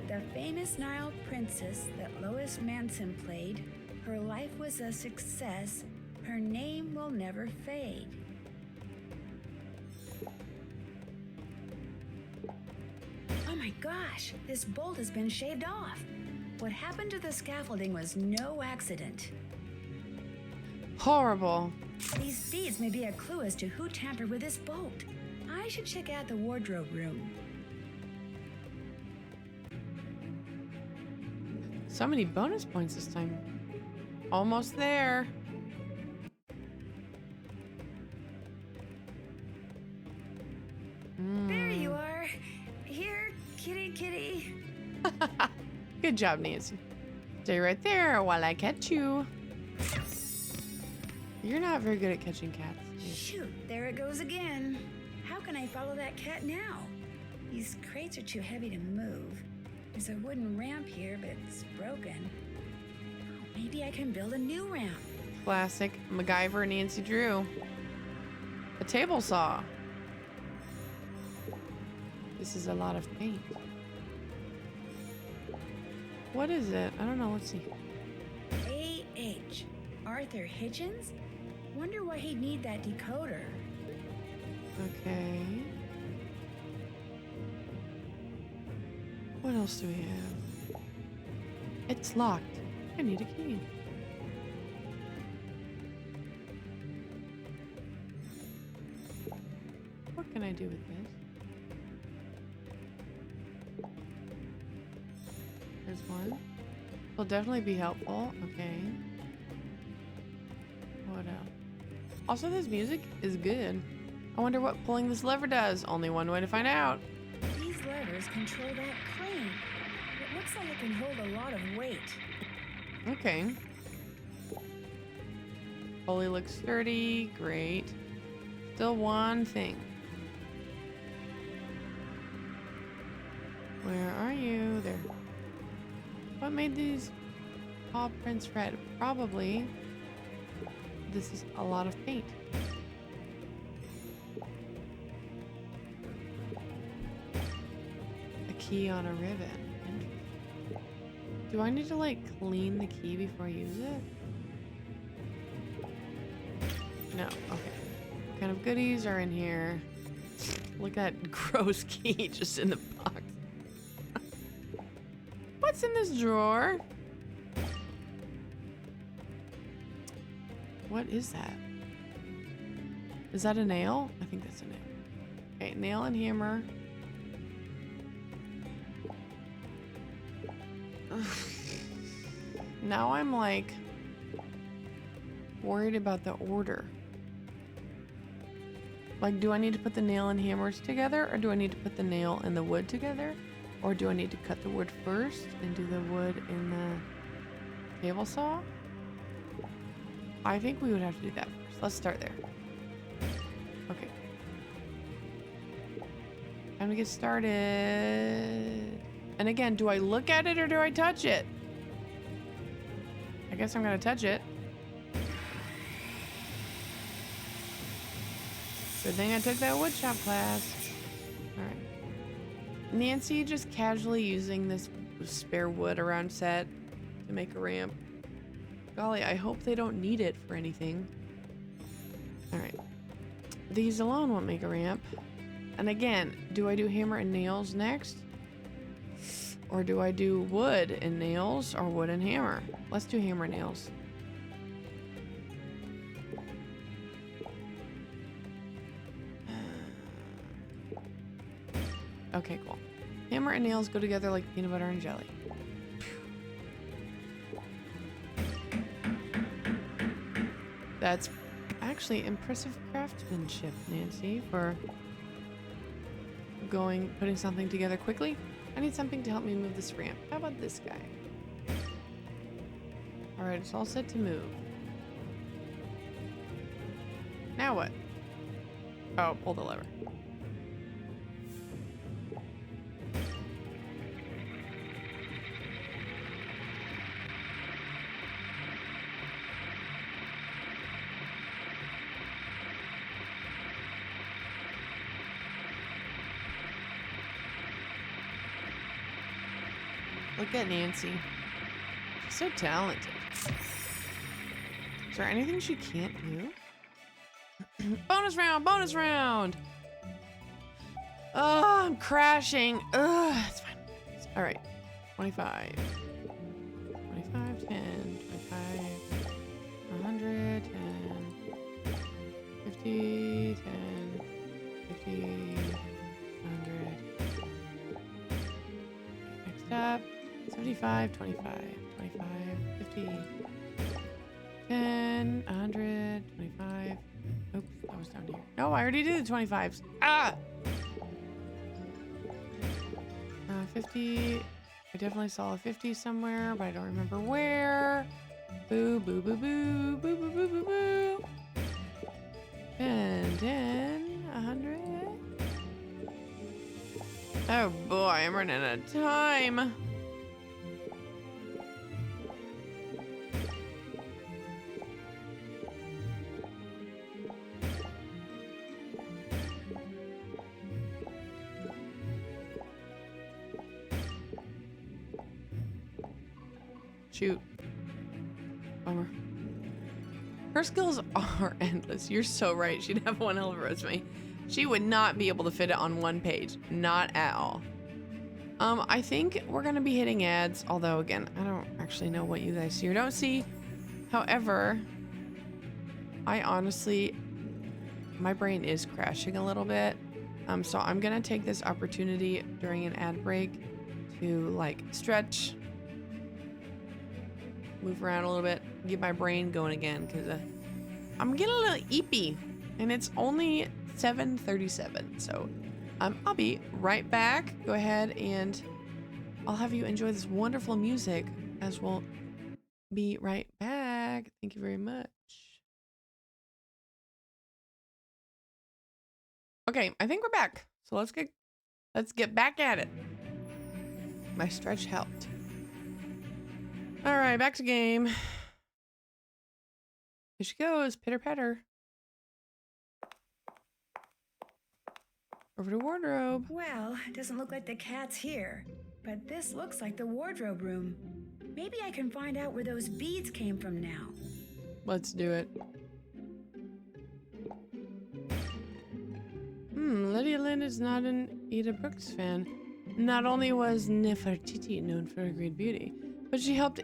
The famous Nile princess that Lois Manson played, her life was a success. Her name will never fade. Oh my gosh, this bolt has been shaved off. What happened to the scaffolding was no accident. Horrible. These beads may be a clue as to who tampered with this bolt. I should check out the wardrobe room. So many bonus points this time. Almost there. There you are. Here, kitty, kitty. Good job, Nancy. Stay right there while I catch you. You're not very good at catching cats. Shoot, there it goes again. How can I follow that cat now? These crates are too heavy to move. There's a wooden ramp here, but it's broken. Oh, maybe I can build a new ramp. Classic MacGyver Nancy Drew. A table saw. This is a lot of paint. What is it? I don't know. Let's see. A.H. Arthur Hitchens? Wonder why he'd need that decoder. Okay. What else do we have? It's locked. I need a key. What can I do with this? There's one. Will definitely be helpful. Okay. What else? Also, this music is good. I wonder what pulling this lever does. Only one way to find out. These levers control that crane. It looks looks like it can hold a lot of weight. Okay. Fully looks sturdy. Great. Still one thing. Where are you? There. What made these paw prints red? Probably this is a lot of paint. A key on a ribbon. Do I need to like clean the key before I use it? No. Okay. What kind of goodies are in here? Look at that gross key just in the box. What's in this drawer? What is that? Is that a nail? I think that's a nail. Okay, nail and hammer. Now I'm like worried about the order. Like, do I need to put the nail and hammers together, or do I need to put the nail and the wood together? Or do I need to cut the wood first and do the wood in the table saw? I think we would have to do that first. Let's start there. Okay. Time to get started. And again, do I look at it or do I touch it? I guess I'm gonna touch it. Good thing I took that woodshop class. Alright. Nancy just casually using this spare wood around set to make a ramp. Golly, I hope they don't need it for anything. Alright. These alone won't make a ramp. And again, do I do hammer and nails next? Or do I do wood and nails or wood and hammer? Let's do hammer and nails. Okay, cool. Hammer and nails go together like peanut butter and jelly. That's actually impressive craftsmanship, Nancy, for putting something together quickly. I need something to help me move this ramp. How about this guy? Alright, it's all set to move. Now what? Oh, pull the lever. Look at Nancy. She's so talented. Is there anything she can't do? Bonus round! Bonus round! Oh, I'm crashing. Ugh, it's fine. Alright. 25. 25, 10, 25, 100, 10, 50, 10, 50, 100. Next up. 75, 25, 25, 50, 10, 100, 25. Oops, that was down here. No, I already did the 25s. Ah! 50. I definitely saw a 50 somewhere, but I don't remember where. Boo, boo, boo, boo, boo, boo, boo, boo, boo. 10, 10, 100. Oh boy, I'm running out of time. Shoot. Bummer. Her skills are endless. You're so right. She'd have one hell of a resume. She would not be able to fit it on one page. Not at all. I think we're going to be hitting ads. Although, again, I don't actually know what you guys see or don't see. However, I honestly... my brain is crashing a little bit. So I'm going to take this opportunity during an ad break to, like, stretch... move around a little bit, get my brain going again, because I'm getting a little eepy, and it's only 7:37, so I'll be right back. Go ahead and I'll have you enjoy this wonderful music as we'll be right back. Thank you very much. Okay, I think we're back. So let's get back at it. My stretch helped. All right, back to game. Here she goes, pitter patter. Over to wardrobe. Well, it doesn't look like the cat's here, but this looks like the wardrobe room. Maybe I can find out where those beads came from now. Let's do it. Lydia Lynn is not an Ada Brooks fan. Not only was Nefertiti known for her great beauty, but she helped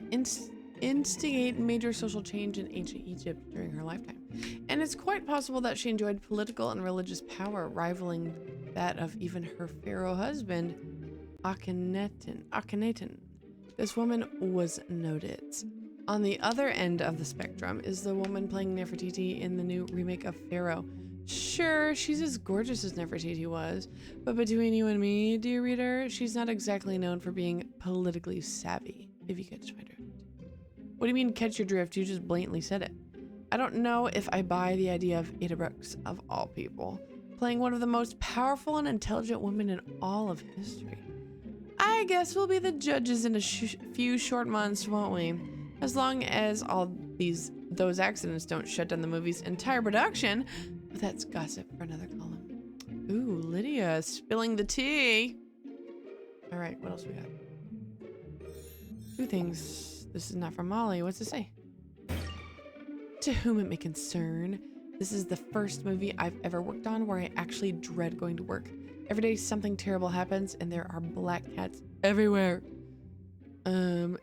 instigate major social change in ancient Egypt during her lifetime. And it's quite possible that she enjoyed political and religious power, rivaling that of even her pharaoh husband, Akhenaten. This woman was noted. On the other end of the spectrum is the woman playing Nefertiti in the new remake of Pharaoh. Sure, she's as gorgeous as Nefertiti was, but between you and me, dear reader, she's not exactly known for being politically savvy, if you catch my drift. What do you mean catch your drift? You just blatantly said it. I don't know if I buy the idea of Ada Brooks, of all people, playing one of the most powerful and intelligent women in all of history. I guess we'll be the judges in a few short months, won't we? As long as those accidents don't shut down the movie's entire production. But that's gossip for another column. Ooh, Lydia spilling the tea. All right, what else we got? Two things. This is not from Molly. What's it say? To whom it may concern, this is the first movie I've ever worked on where I actually dread going to work. Every day something terrible happens and there are black cats everywhere.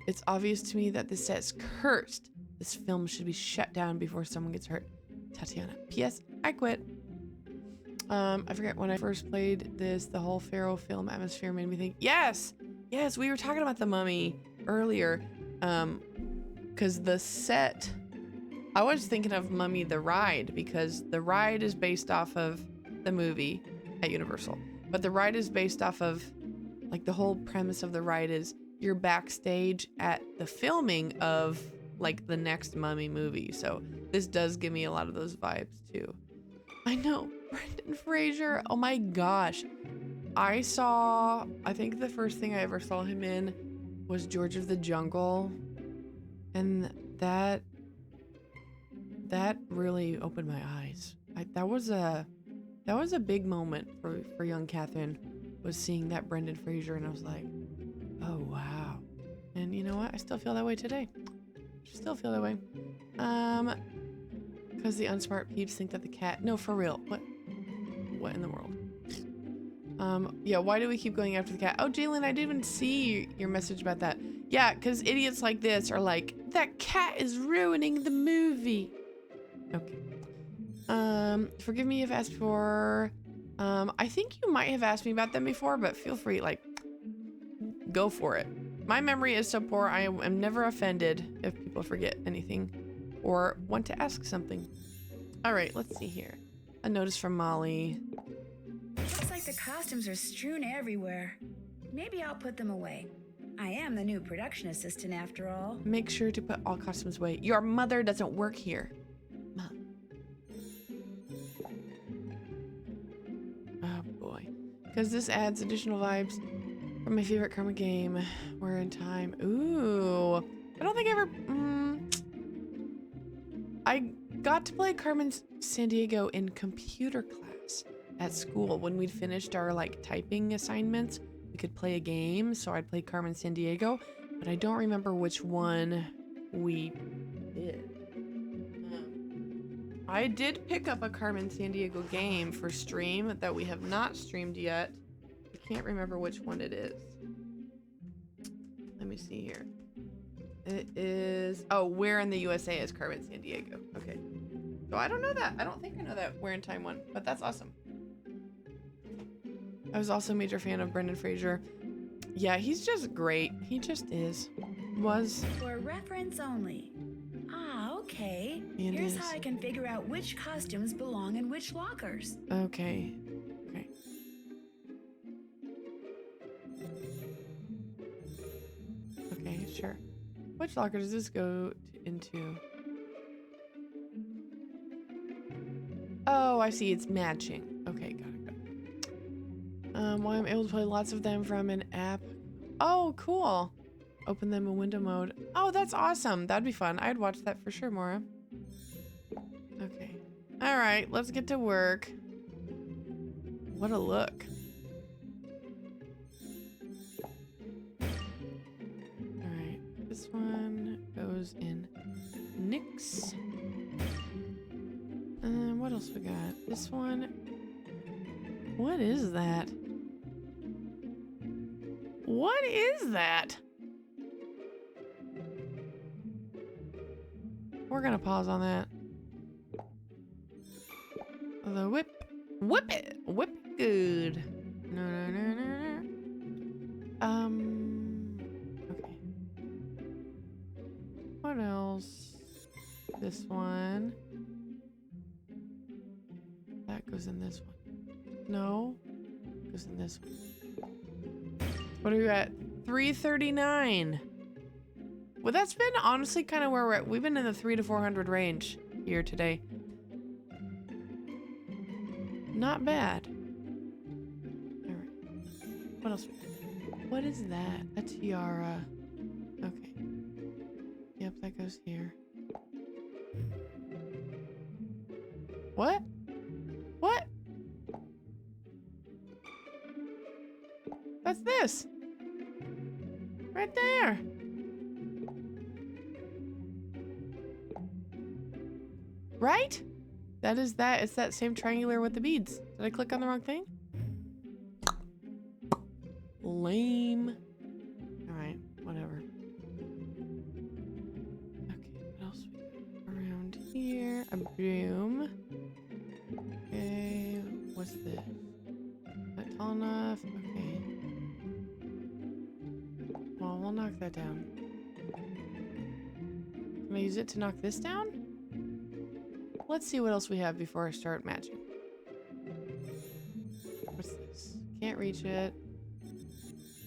It's obvious to me that this set is cursed. This film should be shut down before someone gets hurt. Tatiana. P.S. I quit. I forget when I first played this, the whole Pharaoh film atmosphere made me think, yes, we were talking about The Mummy earlier. Because the set, I was thinking of Mummy the Ride, because the ride is based off of the movie at Universal. But the ride is based off of, like, the whole premise of the ride is you're backstage at the filming of, like, the next Mummy movie. So this does give me a lot of those vibes too. I know, Brendan Fraser. Oh my gosh. I think the first thing I ever saw him in was George of the Jungle. And that really opened my eyes. That was a big moment for young Catherine, was seeing that Brendan Fraser, and I was like, oh wow. And you know what? I still feel that way today. Still feel that way. Because the unsmart peeps think that the cat... No, for real. What in the world? Yeah, why do we keep going after the cat? Oh, Jalen, I didn't even see your message about that. Yeah, because idiots like this are like, that cat is ruining the movie. Okay. Forgive me if I asked for... I think you might have asked me about them before, but feel free, like, go for it. My memory is so poor, I am never offended if people forget anything or want to ask something. All right, let's see here. A notice from Molly. Looks like the costumes are strewn everywhere. Maybe I'll put them away. I am the new production assistant after all. Make sure to put all costumes away. Your mother doesn't work here. Mom. Oh boy. Because this adds additional vibes from my favorite Karma game. We're in time. Ooh. I don't think I ever... I got to play Carmen Sandiego in computer class at school. When we'd finished our, like, typing assignments, we could play a game. So I'd play Carmen Sandiego, but I don't remember which one we did. I did pick up a Carmen Sandiego game for stream that we have not streamed yet. I can't remember which one it is. Let me see here. It is... Oh, Where in the USA is Carmen Sandiego. Okay. So I don't know that. I don't think I know that Where in Time one, but that's awesome. I was also a major fan of Brendan Fraser. Yeah, he's just great. He just is. Was. For reference only. Ah, okay. And Here's is. how I can figure out which costumes belong in which lockers. Okay. Okay. Which locker does this go into? Oh, I see. It's matching. Okay, got it. Well, I'm able to play lots of them from an app. Oh, cool. Open them in window mode. Oh, that's awesome. That'd be fun. I'd watch that for sure, Maura. Okay. All right, let's get to work. What a look. All right, this one goes in Nix. What else we got? This one. What is that? What is that? We're gonna pause on that. The whip. Whip it! Whip good. No. Okay. What else? This one. That goes in this one. No. Goes in this one. What are we at? 339. Well, that's been honestly kind of where we're at. We've been in the 300 to 400 range here today. Not bad. All right. What else? What is that? A tiara. Okay. Yep, that goes here. What? What? That's this. Right there. Right? That is that. It's that same triangular with the beads. Did I click on the wrong thing? Lame. Alright, whatever. Okay, what else we got around here? A broom. Okay, what's this? Not tall enough? Okay. Well, we'll knock that down. Can I use it to knock this down? Let's see what else we have before I start matching. What's this? Can't reach it.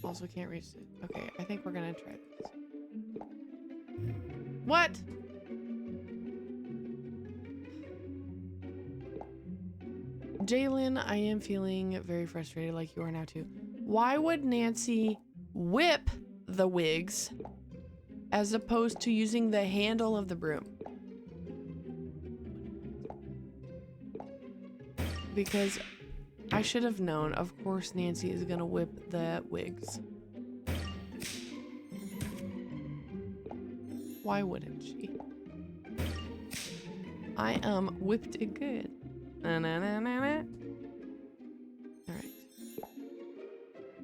Also can't reach it. Okay, I think we're gonna try this. What? Jalen, I am feeling very frustrated like you are now too. Why would Nancy whip the wigs as opposed to using the handle of the broom? Because I should have known. Of course Nancy is gonna whip the wigs. Why wouldn't she? I whipped it good. Alright.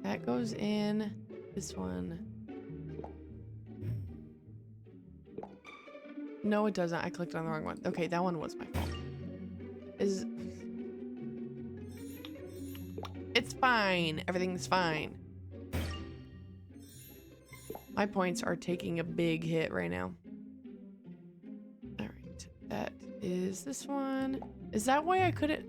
That goes in this one. No, it doesn't. I clicked on the wrong one. Okay, that one was my fault. It's fine. Everything's fine. My points are taking a big hit right now. Alright. That is this one. Is that why I couldn't?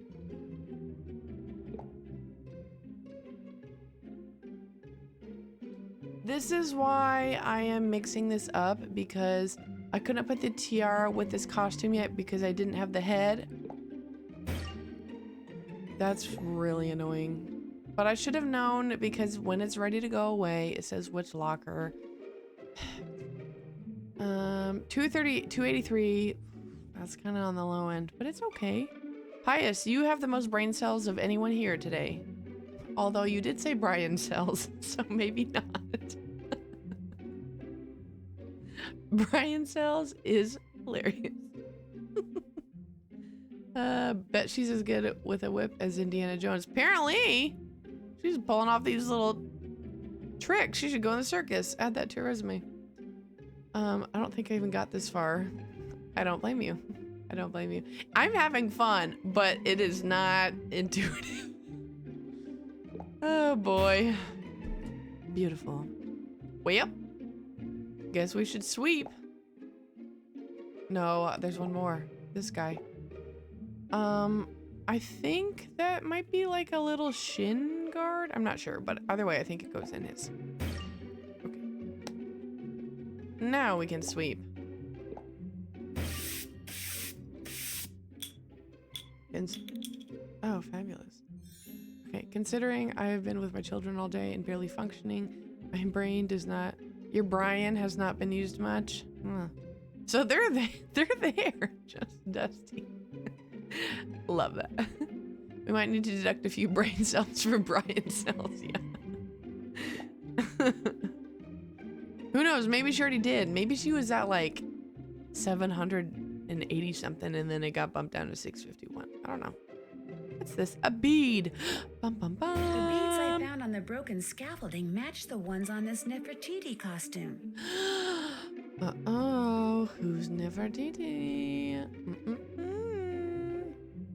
This is why I am mixing this up, because I couldn't put the tiara with this costume yet because I didn't have the head. That's really annoying. But I should have known, because when it's ready to go away, it says which locker. 283. That's kind of on the low end, but it's okay. Pius, you have the most brain cells of anyone here today. Although you did say Brian cells, so maybe not. Brian cells is hilarious. Bet she's as good with a whip as Indiana Jones. Apparently, she's pulling off these little tricks. She should go in the circus. Add that to her resume. I don't think I even got this far. I don't blame you. I don't blame you. I'm having fun, but it is not intuitive. Oh boy. Beautiful. Well, guess we should sweep. No, there's one more. This guy. I think that might be like a little shin guard. I'm not sure, but either way, I think it goes in his. Okay. Now we can sweep. Oh, fabulous. Okay, considering I have been with my children all day and barely functioning, my brain does not... Your Brian has not been used much. Huh. So they're there, just Dusty. Love that. We might need to deduct a few brain cells for Brian cells, yeah. Who knows? Maybe she already did. Maybe she was at like 780 something and then it got bumped down to 651. I don't know. What's this? A bead. Bum, bum, bum. The beads I found on the broken scaffolding match the ones on this Nefertiti costume. Uh-oh. Who's Nefertiti?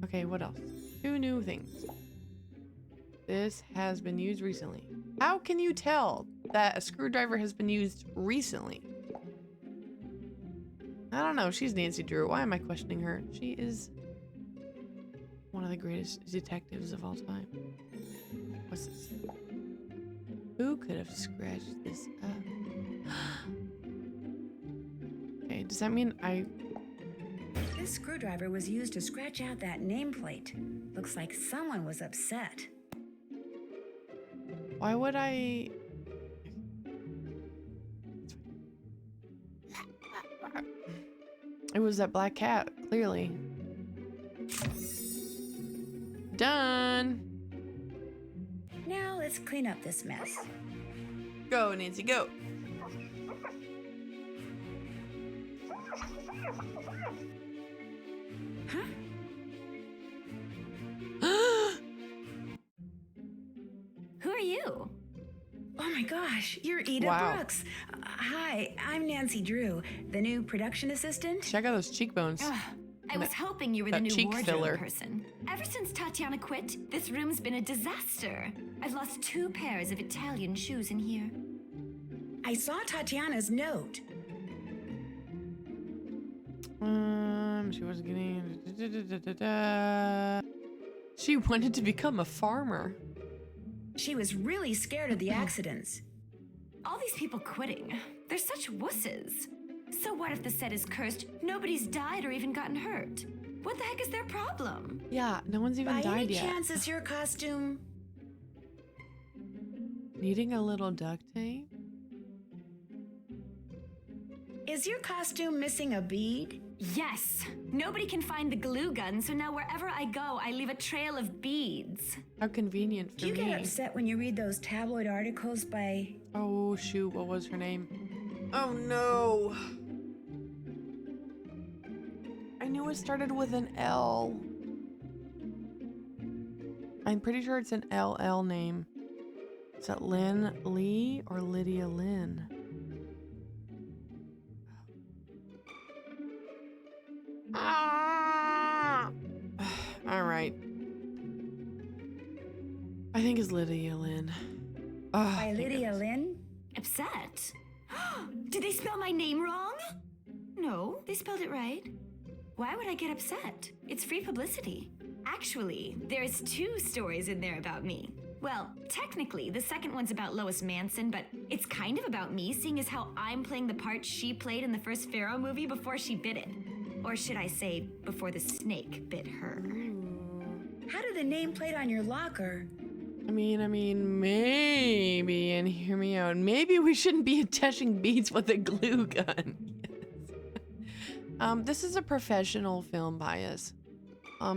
Okay, what else? 2 new things. This has been used recently. How can you tell that a screwdriver has been used recently? I don't know. She's Nancy Drew. Why am I questioning her? She is one of the greatest detectives of all time. What's this? Who could have scratched this up? Okay, does that mean This screwdriver was used to scratch out that nameplate. Looks like someone was upset. Why would I... It was that black cat, clearly. Done. Now let's clean up this mess. Go, Nancy, go. Huh? Who are you? Oh my gosh, you're Eda Wow. Brooks. Hi, I'm Nancy Drew, the new production assistant. Check out those cheekbones. Ugh, I was hoping you were the that new cheek wardrobe filler. person. Ever since Tatiana quit, this room's been a disaster. I've lost 2 pairs of Italian shoes in here. I saw Tatiana's note. She was getting... She wanted to become a farmer. She was really scared of the accidents. All these people quitting, they're such wusses. So what if the set is cursed, nobody's died or even gotten hurt? What the heck is their problem? Yeah, no one's even By any died yet. chance is your costume? Needing a little duct tape? Is your costume missing a bead? Yes, nobody can find the glue gun, so now wherever I go, I leave a trail of beads. How convenient for Do you me. get upset when you read those tabloid articles by... Oh, shoot, what was her name? Oh, no. I knew it started with an L. I'm pretty sure it's an LL name. Is that Lynn Lee or Lydia Lynn? Ah! All right. I think it's Lydia Lynn. Oh, By Lydia Lynn? Upset? Did they spell my name wrong? No, they spelled it right. Why would I get upset? It's free publicity. Actually, there's 2 stories in there about me. Well, technically, the second one's about Lois Manson, but it's kind of about me, seeing as how I'm playing the part she played in the first Pharaoh movie before she bit it. Or should I say, before the snake bit her. How did the nameplate on your locker? I mean, maybe, and hear me out, maybe we shouldn't be attaching beads with a glue gun. Yes. This is a professional film bias.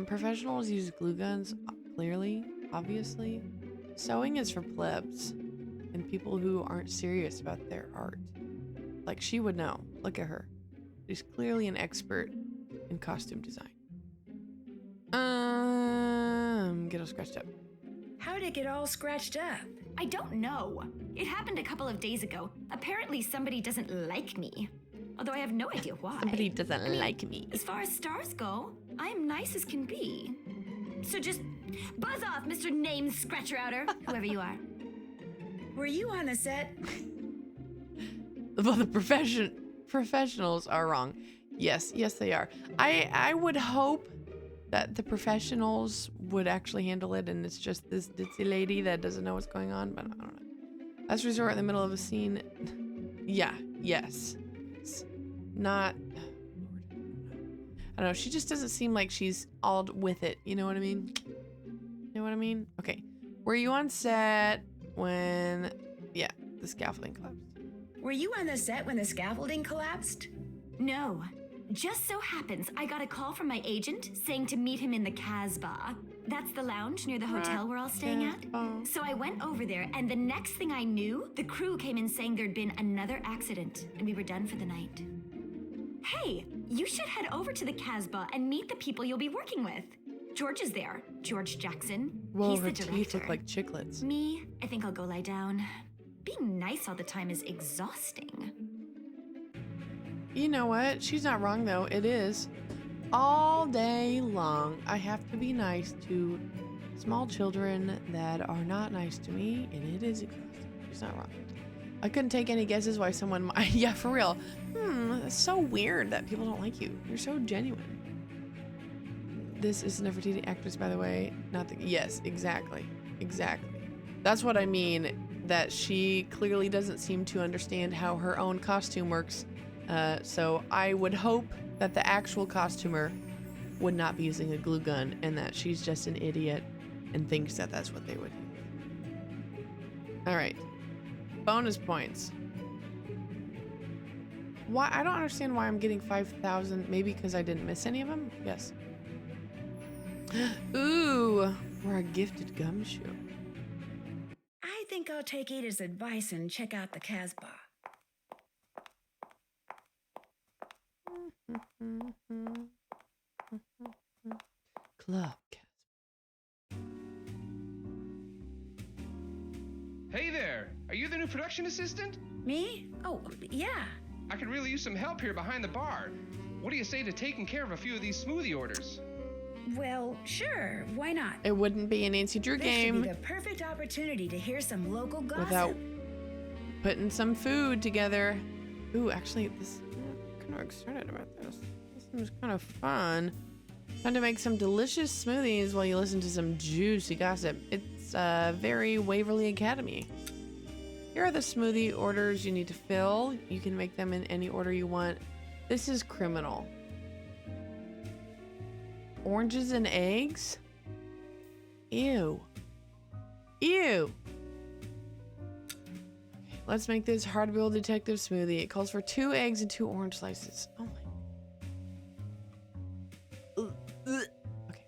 Professionals use glue guns, clearly, obviously. Sewing is for plebs and people who aren't serious about their art. Like, she would know. Look at her. She's clearly an expert in costume design. Get all scratched up. How did it get all scratched up? I don't know. It happened a couple of days ago. Apparently somebody doesn't like me. Although I have no idea why. Somebody doesn't like me. As far as stars go, I'm nice as can be. So just buzz off, Mr. Name Scratcher Outer, whoever you are. Were you on the set? Well, the professionals are wrong. Yes, they are. I would hope that the professionals would actually handle it, and it's just this ditzy lady that doesn't know what's going on, but I don't know. Last resort in the middle of a scene. Yeah, yes. it's not. I don't know. She just doesn't seem like she's all with it. You know what I mean? You know what I mean? Okay. Were you on set when, yeah, the scaffolding collapsed? Were you on the set when the scaffolding collapsed? No. Just so happens I got a call from my agent saying to meet him in the Casbah. That's the lounge near the hotel we're all staying at. So I went over there, and the next thing I knew, the crew came in saying there'd been another accident, and we were done for the night. Hey, you should head over to the Casbah and meet the people you'll be working with. George is there. George Jackson. Well, He's her the teeth director. look like chiclets. Me, I think I'll go lie down. Being nice all the time is exhausting. You know what? She's not wrong, though. It is. All day long, I have to be nice to small children that are not nice to me, and it is exhausting. She's not wrong. I couldn't take any guesses why someone might. Yeah, for real. It's so weird that people don't like you. You're so genuine. This is a Nefertiti actress, by the way. Not the. Yes, exactly. Exactly. That's what I mean. That she clearly doesn't seem to understand how her own costume works. So I would hope that the actual costumer would not be using a glue gun and that she's just an idiot and thinks that that's what they would use. All right. Bonus points. Why? I don't understand why I'm getting 5,000. Maybe because I didn't miss any of them? Yes. Ooh, we're a gifted gumshoe. I think I'll take Ada's advice and check out the Casbah. Club. Hey there! Are you the new production assistant? Me? Oh, yeah. I could really use some help here behind the bar. What do you say to taking care of a few of these smoothie orders? Well, sure. Why not? It wouldn't be a Nancy Drew This could game be the perfect opportunity to hear some local gossip. without putting some food together. Ooh, actually, I'm kind of excited about this. This seems kind of fun. Time to make some delicious smoothies while you listen to some juicy gossip. It's very Waverly Academy. Here are the smoothie orders you need to fill. You can make them in any order you want. This is criminal. Oranges and eggs? Ew. Ew. Let's make this hard-boiled detective smoothie. It calls for 2 eggs and 2 orange slices. Oh my. Okay.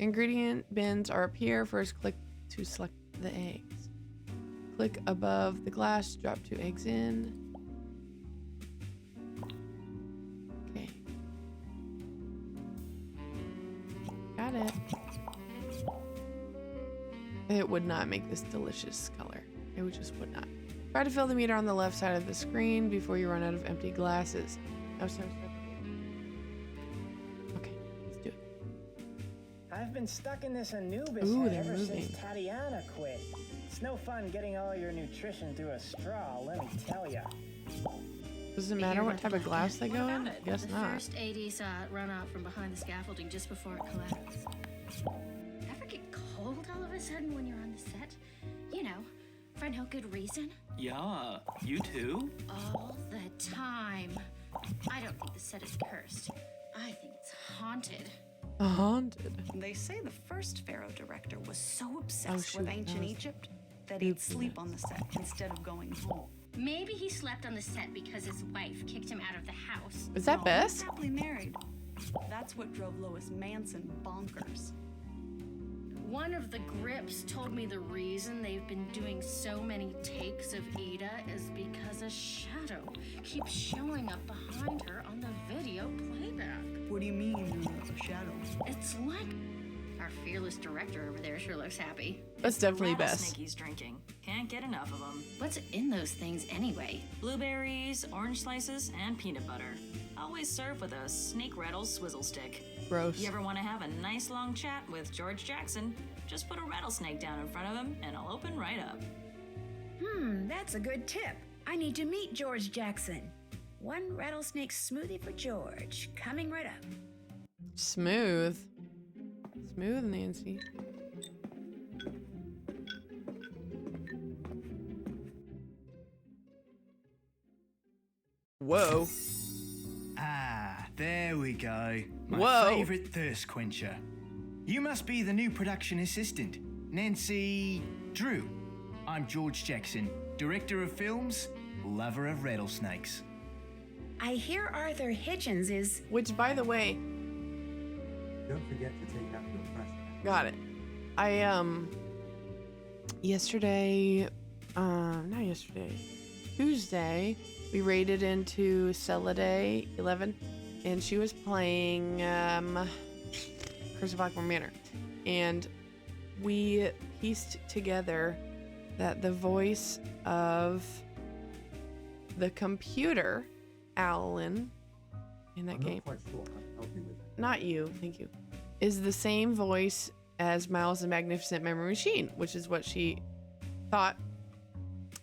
Ingredient bins are up here. First, click to select the eggs. Click above the glass, drop 2 eggs in. Okay. Got it. It would not make this delicious color. It just would not. Try to fill the meter on the left side of the screen before you run out of empty glasses. Oh, sorry. Okay, let's do it. I've been stuck in this Anubis Ooh, head they're ever moving. since Tatiana quit. It's no fun getting all your nutrition through a straw, let me tell ya. Does it matter what type of glass they go in? Guess The not. first AD saw it run out from behind the scaffolding just before it collapsed. Ever get cold all of a sudden when you're on the set? You know, for no good reason? Yeah, you too? All the time. I don't think the set is cursed. I think it's haunted. Haunted. They say the first Pharaoh director was so Oh, obsessed shoot, with that ancient was- Egypt that he'd sleep on the set instead of going home. Maybe he slept on the set because his wife kicked him out of the house. Is that No, Bess? he's happily married. That's what drove Lois Manson bonkers. One of the grips told me the reason they've been doing so many takes of Ada is because a shadow keeps showing up behind her on the video playback. What do you mean, shadow? It's like our fearless director over there sure looks happy. That's definitely Bess. Rattlesnake he's drinking. Can't get enough of them. What's in those things anyway? Blueberries, orange slices, and peanut butter. Always served with a snake rattle swizzle stick. Gross. You ever want to have a nice long chat with George Jackson? Just put a rattlesnake down in front of him and it'll open right up. That's a good tip. I need to meet George Jackson. 1 rattlesnake smoothie for George. Coming right up. Smooth. Smooth, Nancy. Whoa. Ah, there we go. My Whoa. favorite thirst quencher. You must be the new production assistant, Nancy Drew. I'm George Jackson, director of films, lover of rattlesnakes. I hear Arthur Hitchens is... Which, by the way... Don't forget to take out your trash. Got it. Tuesday, we raided into Celaday 11, and she was playing Curse of Blackmore Manor. And we pieced together that the voice of the computer, Alan, in that game, I'm not quite sure how to help you with that. not you, thank you, is the same voice as Miles the Magnificent Memory Machine, which is what she thought.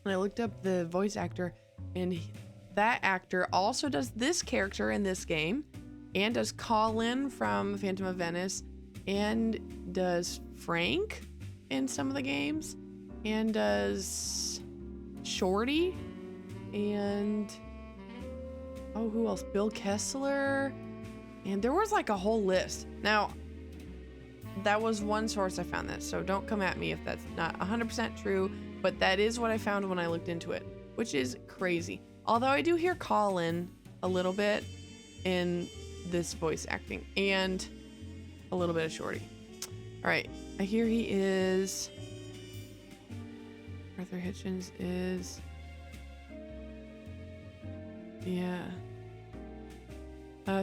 And I looked up the voice actor, and that actor also does this character in this game, and does Colin from Phantom of Venice, and does Frank in some of the games, and does Shorty, and oh, who else? Bill Kessler, and there was like a whole list. Now, that was one source I found that, so don't come at me if that's not 100% true, but that is what I found when I looked into it, which is crazy. Although I do hear Colin a little bit in this voice acting, and a little bit of Shorty. All right, I hear he is... Arthur Hitchens is... Yeah.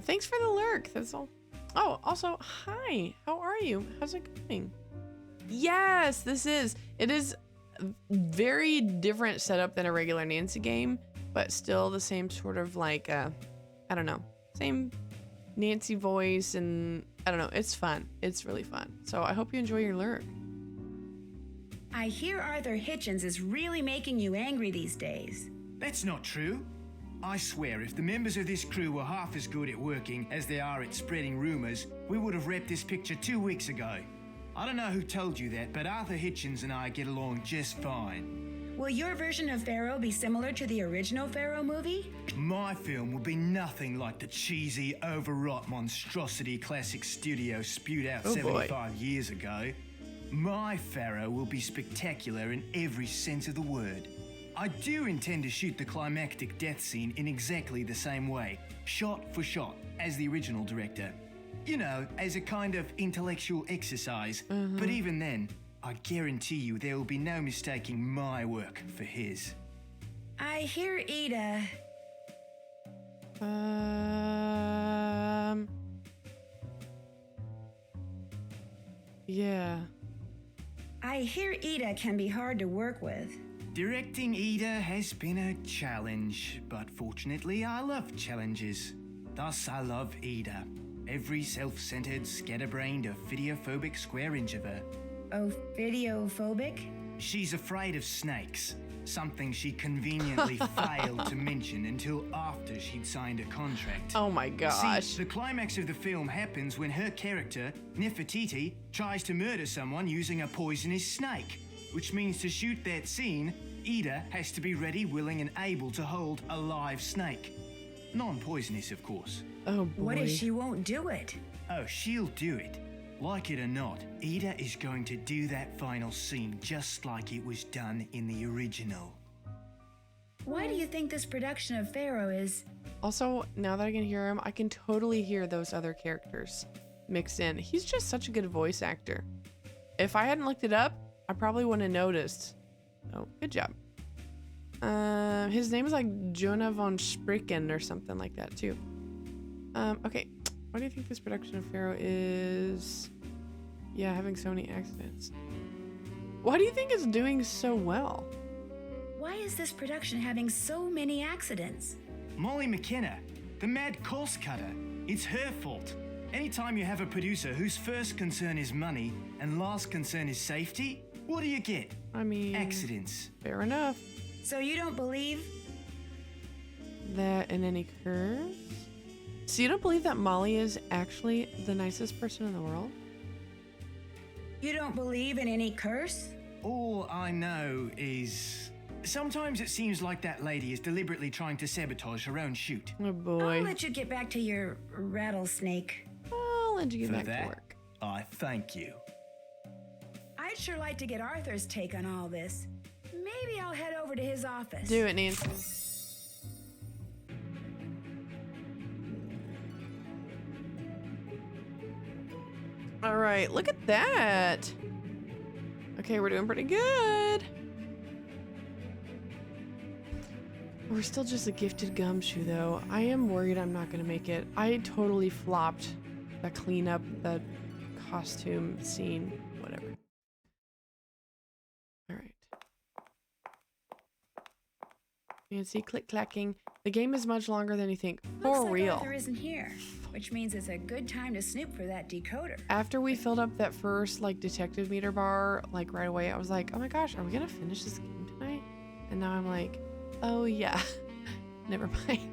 Thanks for the lurk. That's all. Oh, also, hi. How are you? How's it going? Yes, this is. It is a very different setup than a regular Nancy game, but still the same sort of like, I don't know, same Nancy voice, and I don't know. It's fun. It's really fun. So I hope you enjoy your lurk. I hear Arthur Hitchens is really making you angry these days. That's not true. I swear, if the members of this crew were half as good at working as they are at spreading rumors, we would have wrapped this picture 2 weeks ago. I don't know who told you that, but Arthur Hitchens and I get along just fine. Will your version of Pharaoh be similar to the original Pharaoh movie? My film will be nothing like the cheesy, overwrought monstrosity classic studio spewed out 75 years ago. My Pharaoh will be spectacular in every sense of the word. I do intend to shoot the climactic death scene in exactly the same way, shot for shot, as the original director. You know, as a kind of intellectual exercise. But even then, I guarantee you there will be no mistaking my work for his. I hear Ida. Yeah. I hear Ida can be hard to work with. Directing Ida has been a challenge, but fortunately I love challenges. Thus I love Ida. Every self-centered, scatterbrained, ophidiophobic square inch of her. Ophidiophobic? She's afraid of snakes, something she conveniently failed to mention until after she'd signed a contract. Oh my gosh. See, the climax of the film happens when her character, Nefertiti, tries to murder someone using a poisonous snake. Which means to shoot that scene, Ida has to be ready, willing, and able to hold a live snake. Non-poisonous, of course. Oh boy. What if she won't do it? Oh, she'll do it. Like it or not, Ida is going to do that final scene just like it was done in the original. Why do you think this production of Pharaoh is... Also, now that I can hear him, I can totally hear those other characters mixed in. He's just such a good voice actor. If I hadn't looked it up, I probably wouldn't have noticed. Oh, good job. His name is like Jonah von Spricken or something like that too. Okay. Why do you think this production of Pharaoh is... Yeah, having so many accidents. Why do you think it's doing so well? Why is this production having so many accidents? Molly McKenna, the mad course cutter. It's her fault. Anytime you have a producer whose first concern is money and last concern is safety, what do you get? I mean... Accidents. Fair enough. So you don't believe... that in any curves? So you don't believe that Molly is actually the nicest person in the world? You don't believe in any curse? All I know is Sometimes it seems like that lady is deliberately trying to sabotage her own shoot. Oh boy. I'll let you get back to your rattlesnake. I'll let you get For back that, to work. I thank you. I'd sure like to get Arthur's take on all this. Maybe I'll head over to his office. Do it, Nancy. All right, look at that. Okay, we're doing pretty good. We're still just a gifted gumshoe, though. I am worried I'm not gonna make it. I totally flopped the cleanup, the costume scene, whatever. All right. Nancy, click-clacking. The game is much longer than you think. For Looks like real. Arthur isn't here, which means it's a good time to snoop for that decoder. After we filled up that first like detective meter bar, like right away, I was like, oh my gosh, are we gonna finish this game tonight? And now I'm like, oh yeah, never mind.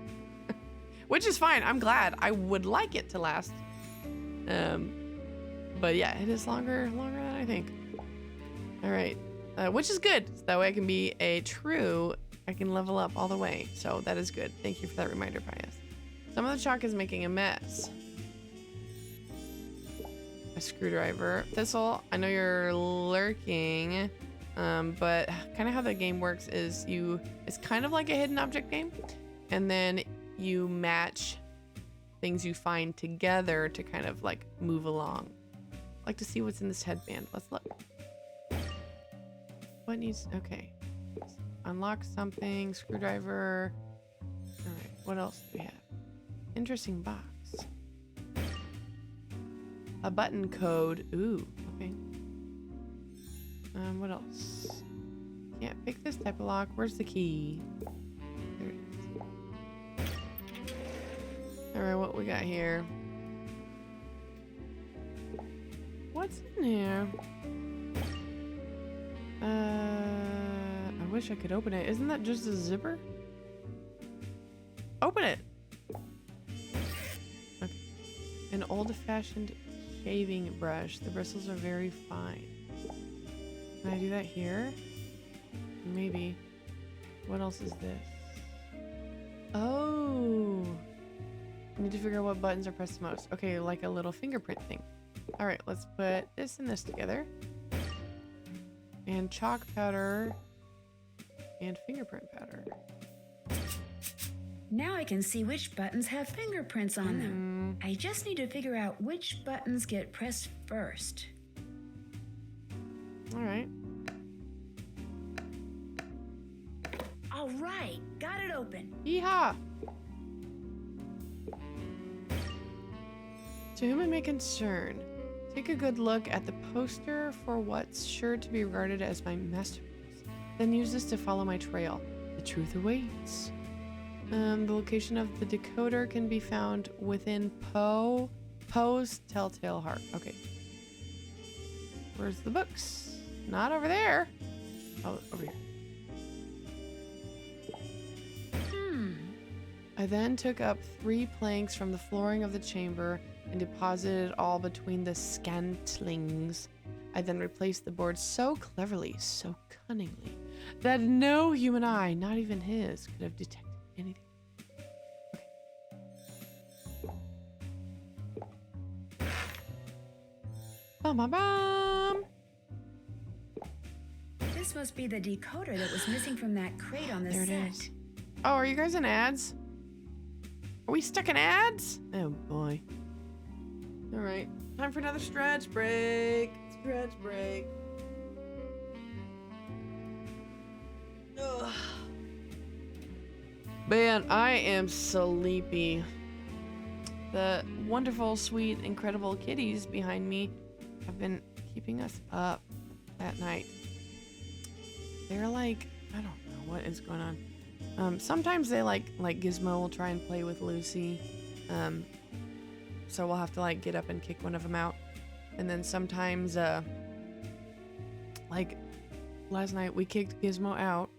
Which is fine. I'm glad. I would like it to last. But yeah, it is longer than I think. All right, which is good. So that way I can be a true. I can level up all the way. So that is good. Thank you for that reminder, Pius. Some of the chalk is making a mess. A screwdriver. Thistle, I know you're lurking, but kind of how the game works is it's kind of like a hidden object game, and then you match things you find together to kind of like move along. I'd like to see what's in this headband. Let's look. What needs, okay. Unlock something, screwdriver. All right, what else do we have? Interesting box. A button code. Ooh, okay. What else? Can't pick this type of lock. Where's the key? There it is. All right, what we got here? What's in here? I wish I could open it. Isn't that just a zipper? Open it. Okay. An old-fashioned shaving brush. The bristles are very fine. Can I do that here? Maybe. What else is this? Oh. I need to figure out what buttons are pressed the most. Okay, like a little fingerprint thing. All right, let's put this and this together. And chalk powder and fingerprint powder. Now I can see which buttons have fingerprints on them. I just need to figure out which buttons get pressed first. All right. All right, got it open. Yeehaw! To whom it may concern, take a good look at the poster for what's sure to be regarded as my masterpiece. Then use this to follow my trail. The truth awaits. The location of the decoder can be found within Poe's Telltale Heart. Okay. Where's the books? Not over there. Oh, over here. I then took up 3 planks from the flooring of the chamber and deposited it all between the scantlings. I then replaced the board so cleverly, so cunningly, that no human eye, not even his, could have detected anything. Okay. Bum bum bum! This must be the decoder that was missing from that crate on the There it set. is. Oh, are you guys in ads? Are we stuck in ads? Oh boy. All right, time for another stretch break. Stretch break. Ugh. Man, I am sleepy. The wonderful, sweet, incredible kitties behind me have been keeping us up at night. They're like, I don't know what is going on. Sometimes they like Gizmo will try and play with Lucy. So we'll have to like get up and kick one of them out. And then sometimes, like last night we kicked Gizmo out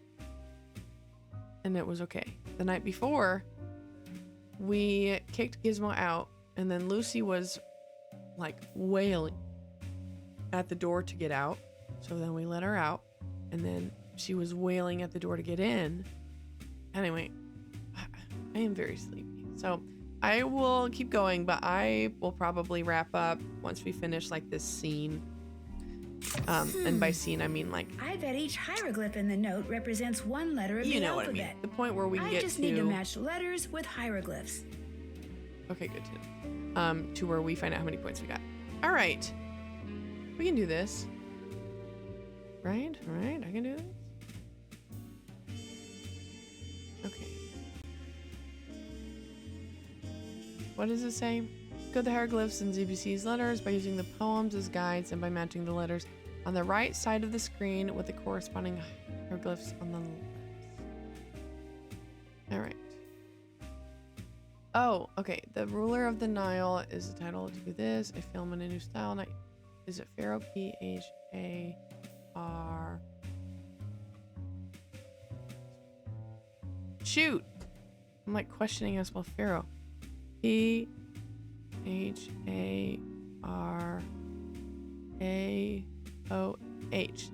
and it was okay. The night before we kicked Gizmo out and then Lucy was like wailing at the door to get out. So then we let her out and then she was wailing at the door to get in. Anyway, I am very sleepy. So I will keep going, but I will probably wrap up once we finish like this scene. And by scene, I mean like... I bet each hieroglyph in the note represents one letter of the alphabet. You know what I mean. The point where we can get to... I just need to match letters with hieroglyphs. Okay, good to know. To where we find out how many points we got. All right. We can do this. Right? All right, I can do this. Okay. What does it say? Code the hieroglyphs and ZBC's letters by using the poems as guides and by matching the letters on the right side of the screen with the corresponding hieroglyphs on the left. All right. Oh, okay. The Ruler of the Nile is the title to this. A film in a new style. Is it Pharaoh? P-H-A-R. Shoot! I'm like questioning how to spell Pharaoh. P-H-A-R-A-O-H.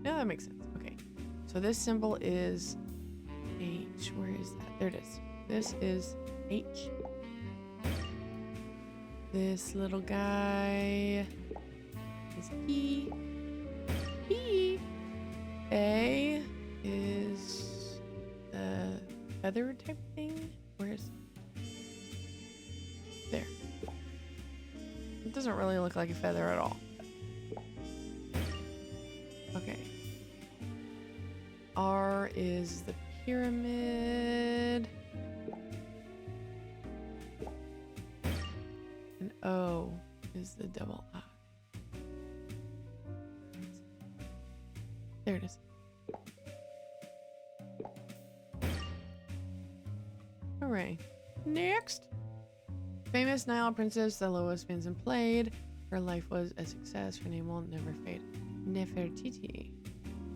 No, that makes sense. Okay. So this symbol is H. Where is that? There it is. This is H. This little guy is E. E. A is the feather type thing. Where's there? It doesn't really look like a feather at all. Okay. R is the pyramid. And O is the double I. There it is. Hooray. Next. Famous Nile princess that Lois Benson played. Her life was a success. Her name will never fade. Nefertiti.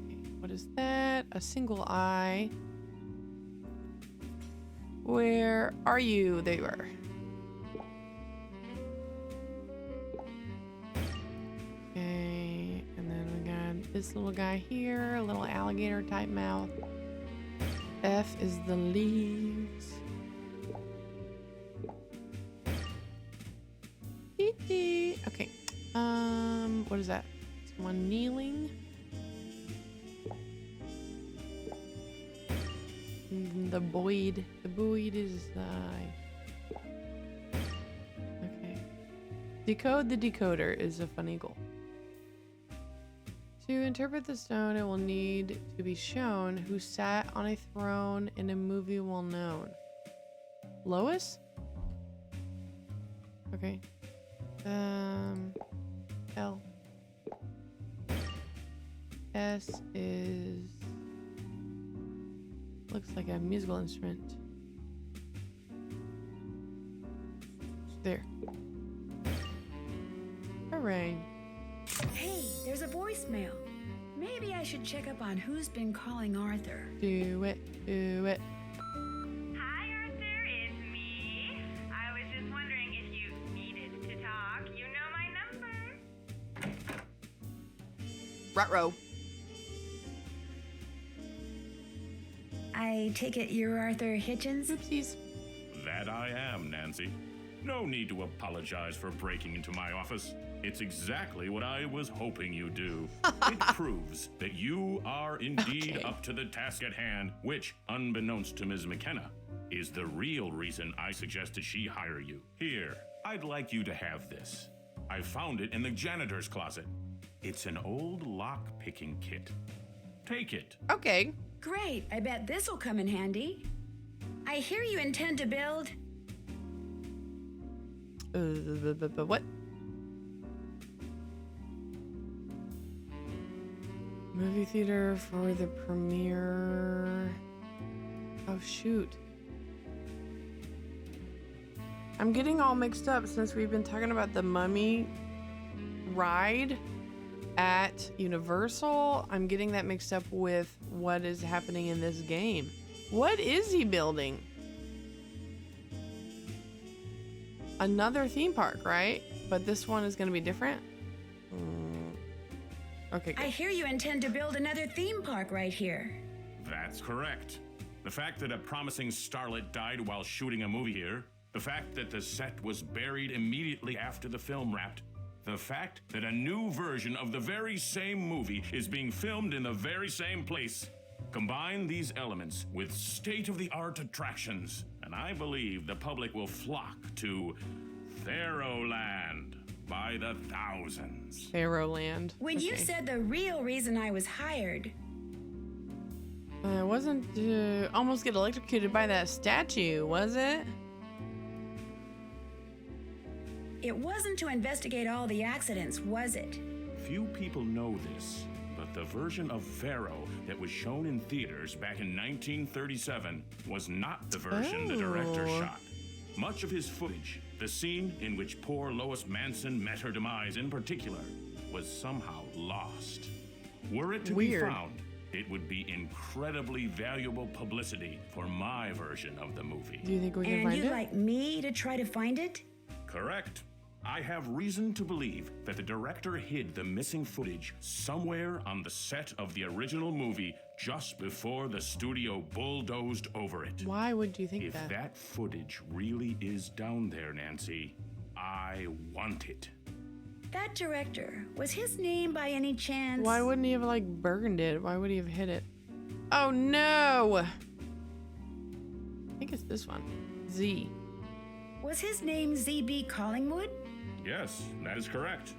Okay, what is that? A single eye. Where are you? There you are. Okay, and then we got this little guy here, a little alligator type mouth. F is the leaves. Okay. What is that? Someone kneeling? The Boyd is the eye. Okay. Decode the decoder is a funny goal. To interpret the stone, it will need to be shown who sat on a throne in a movie well known. Lois? Okay. L. S is... looks like a musical instrument. There. Hooray. Hey, there's a voicemail. Maybe I should check up on who's been calling Arthur. Do it. Do it. Hi, Arthur. It's me. I was just wondering if you needed to talk. You know my number. Ruh-roh. I take it you're Arthur Hitchens? Oopsies. That I am, Nancy. No need to apologize for breaking into my office. It's exactly what I was hoping you'd do. It proves that you are indeed up to the task at hand, which, unbeknownst to Ms. McKenna, is the real reason I suggested she hire you. Here, I'd like you to have this. I found it in the janitor's closet. It's an old lock-picking kit. Take it. Okay. Great. I bet this'll come in handy. I hear you intend to build... What? Movie theater for the premiere. Oh, shoot. I'm getting all mixed up since we've been talking about the Mummy ride at Universal. I'm getting that mixed up with what is happening in this game. What is he building? Another theme park, right? But this one is going to be different? Okay, good. I hear you intend to build another theme park right here. That's correct. The fact that a promising starlet died while shooting a movie here, the fact that the set was buried immediately after the film wrapped, the fact that a new version of the very same movie is being filmed in the very same place. Combine these elements with state-of-the-art attractions, and I believe the public will flock to Pharaohland by the thousands. Pharaohland. When you said the real reason I was hired, I wasn't almost get electrocuted by that statue, was it? it wasn't to investigate all the accidents, was it? Few people know this, but the version of Pharaoh that was shown in theaters back in 1937 was not the version the director shot. Much of his footage, the scene in which poor Lois Manson met her demise in particular, was somehow lost. Were it to be found, it would be incredibly valuable publicity for my version of the movie. Do you think we can and find you'd it? like me to try to find it? Correct. I have reason to believe that the director hid the missing footage somewhere on the set of the original movie just before the studio bulldozed over it. Why would you think that? If that footage really is down there, Nancy, I want it. That director, was his name by any chance? Why wouldn't he have like burned it? Why would he have hit it? Oh no! I think it's this one. Z. Was his name ZB Collingwood? Yes, that is correct.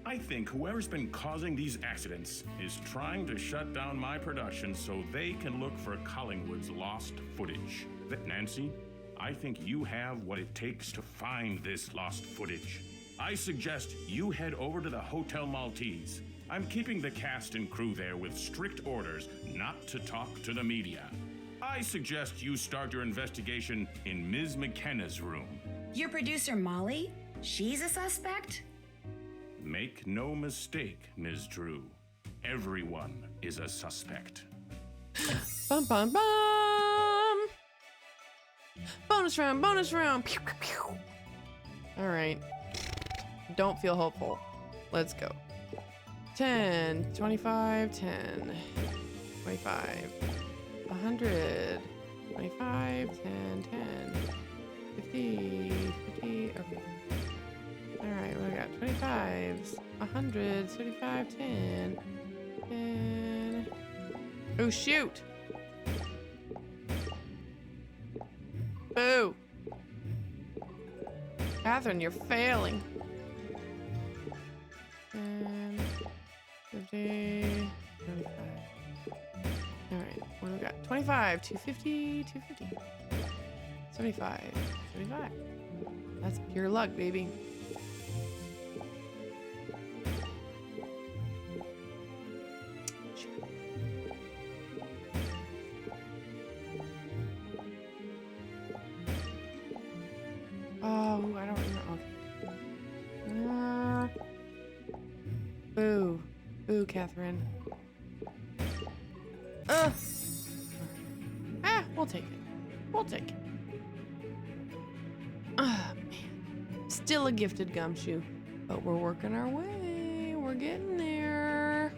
I think whoever's been causing these accidents is trying to shut down my production so they can look for Collingwood's lost footage. Nancy, I think you have what it takes to find this lost footage. I suggest you head over to the Hotel Maltese. I'm keeping the cast and crew there with strict orders not to talk to the media. I suggest you start your investigation in Ms. McKenna's room. Your producer, Molly? She's a suspect? Make no mistake, Ms. Drew. Everyone is a suspect. Bum bum bum! Bonus round, bonus round! Pew, pew, pew. Alright. Don't feel hopeful. Let's go. 10, 25, 10, 25, 100, 25, 10, 10, 50, 50, okay. Alright, we got 25s, 100, 75, 10, 10. Oh, shoot! Boo! Catherine, you're failing. 10, 50, 25. Alright, what do we got? 25, 250, 250. 75, 75. That's pure luck, baby. Oh, I don't remember. Okay. Boo. Boo, Catherine. We'll take it. We'll take it. Ah, man. Still a gifted gumshoe. But we're working our way. We're getting there.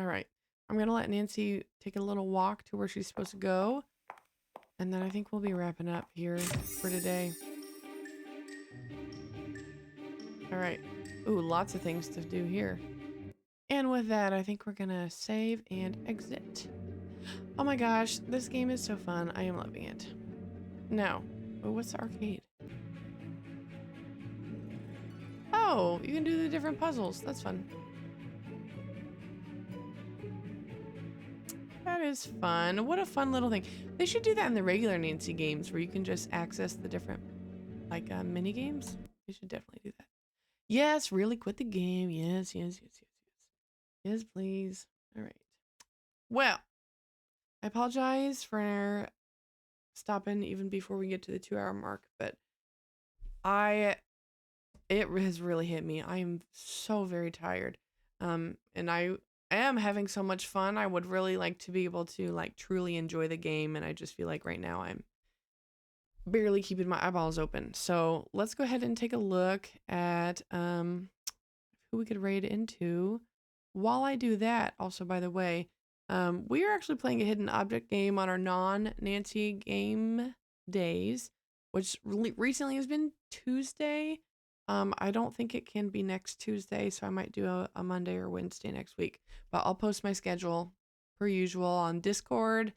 Alright. I'm gonna let Nancy take a little walk to where she's supposed to go. And then I think we'll be wrapping up here for today. Alright. Ooh, lots of things to do here. And with that, I think we're gonna save and exit. Oh my gosh, this game is so fun. I am loving it. Now, what's the arcade? Oh, you can do the different puzzles. That's fun. That is fun. What a fun little thing. They should do that in the regular Nancy games where you can just access the different, like, mini games. They should definitely do that. Yes, really quit the game. Yes, yes, yes, yes, yes. Yes, please. All right. Well, I apologize for stopping even before we get to the 2-hour mark, but it has really hit me. I am so very tired. And I am having so much fun. I would really like to be able to like truly enjoy the game, and I just feel like right now I'm barely keeping my eyeballs open. So let's go ahead and take a look at who we could raid into. while I do that, also, by the way, we are actually playing a hidden object game on our non-Nancy game days, which recently has been Tuesday. I don't think it can be next Tuesday, so I might do a Monday or Wednesday next week. But I'll post my schedule per usual on Discord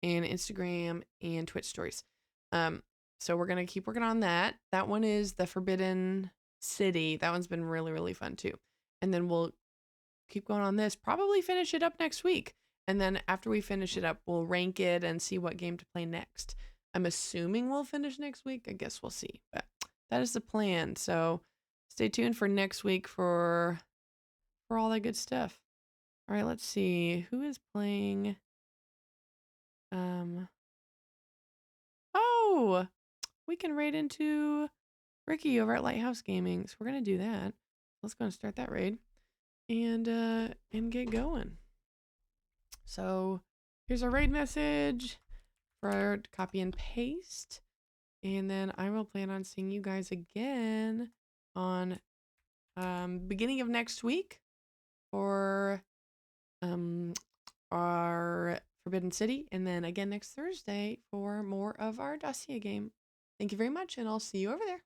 and Instagram and Twitch stories. So we're gonna keep working on that. That one is the Forbidden City. That one's been really, really fun too. And then we'll keep going on this, probably finish it up next week. And then after we finish it up, we'll rank it and see what game to play next. I'm assuming we'll finish next week. I guess we'll see. But that is the plan. So stay tuned for next week for all that good stuff. All right, let's see. Who is playing? Oh, we can raid into Ricky over at Lighthouse Gaming. So we're gonna do that. Let's go and start that raid and get going. So here's our raid message for our copy and paste. And then I will plan on seeing you guys again on beginning of next week for our Forbidden City, and then again next Thursday for more of our Dossier game. Thank you very much, and I'll see you over there.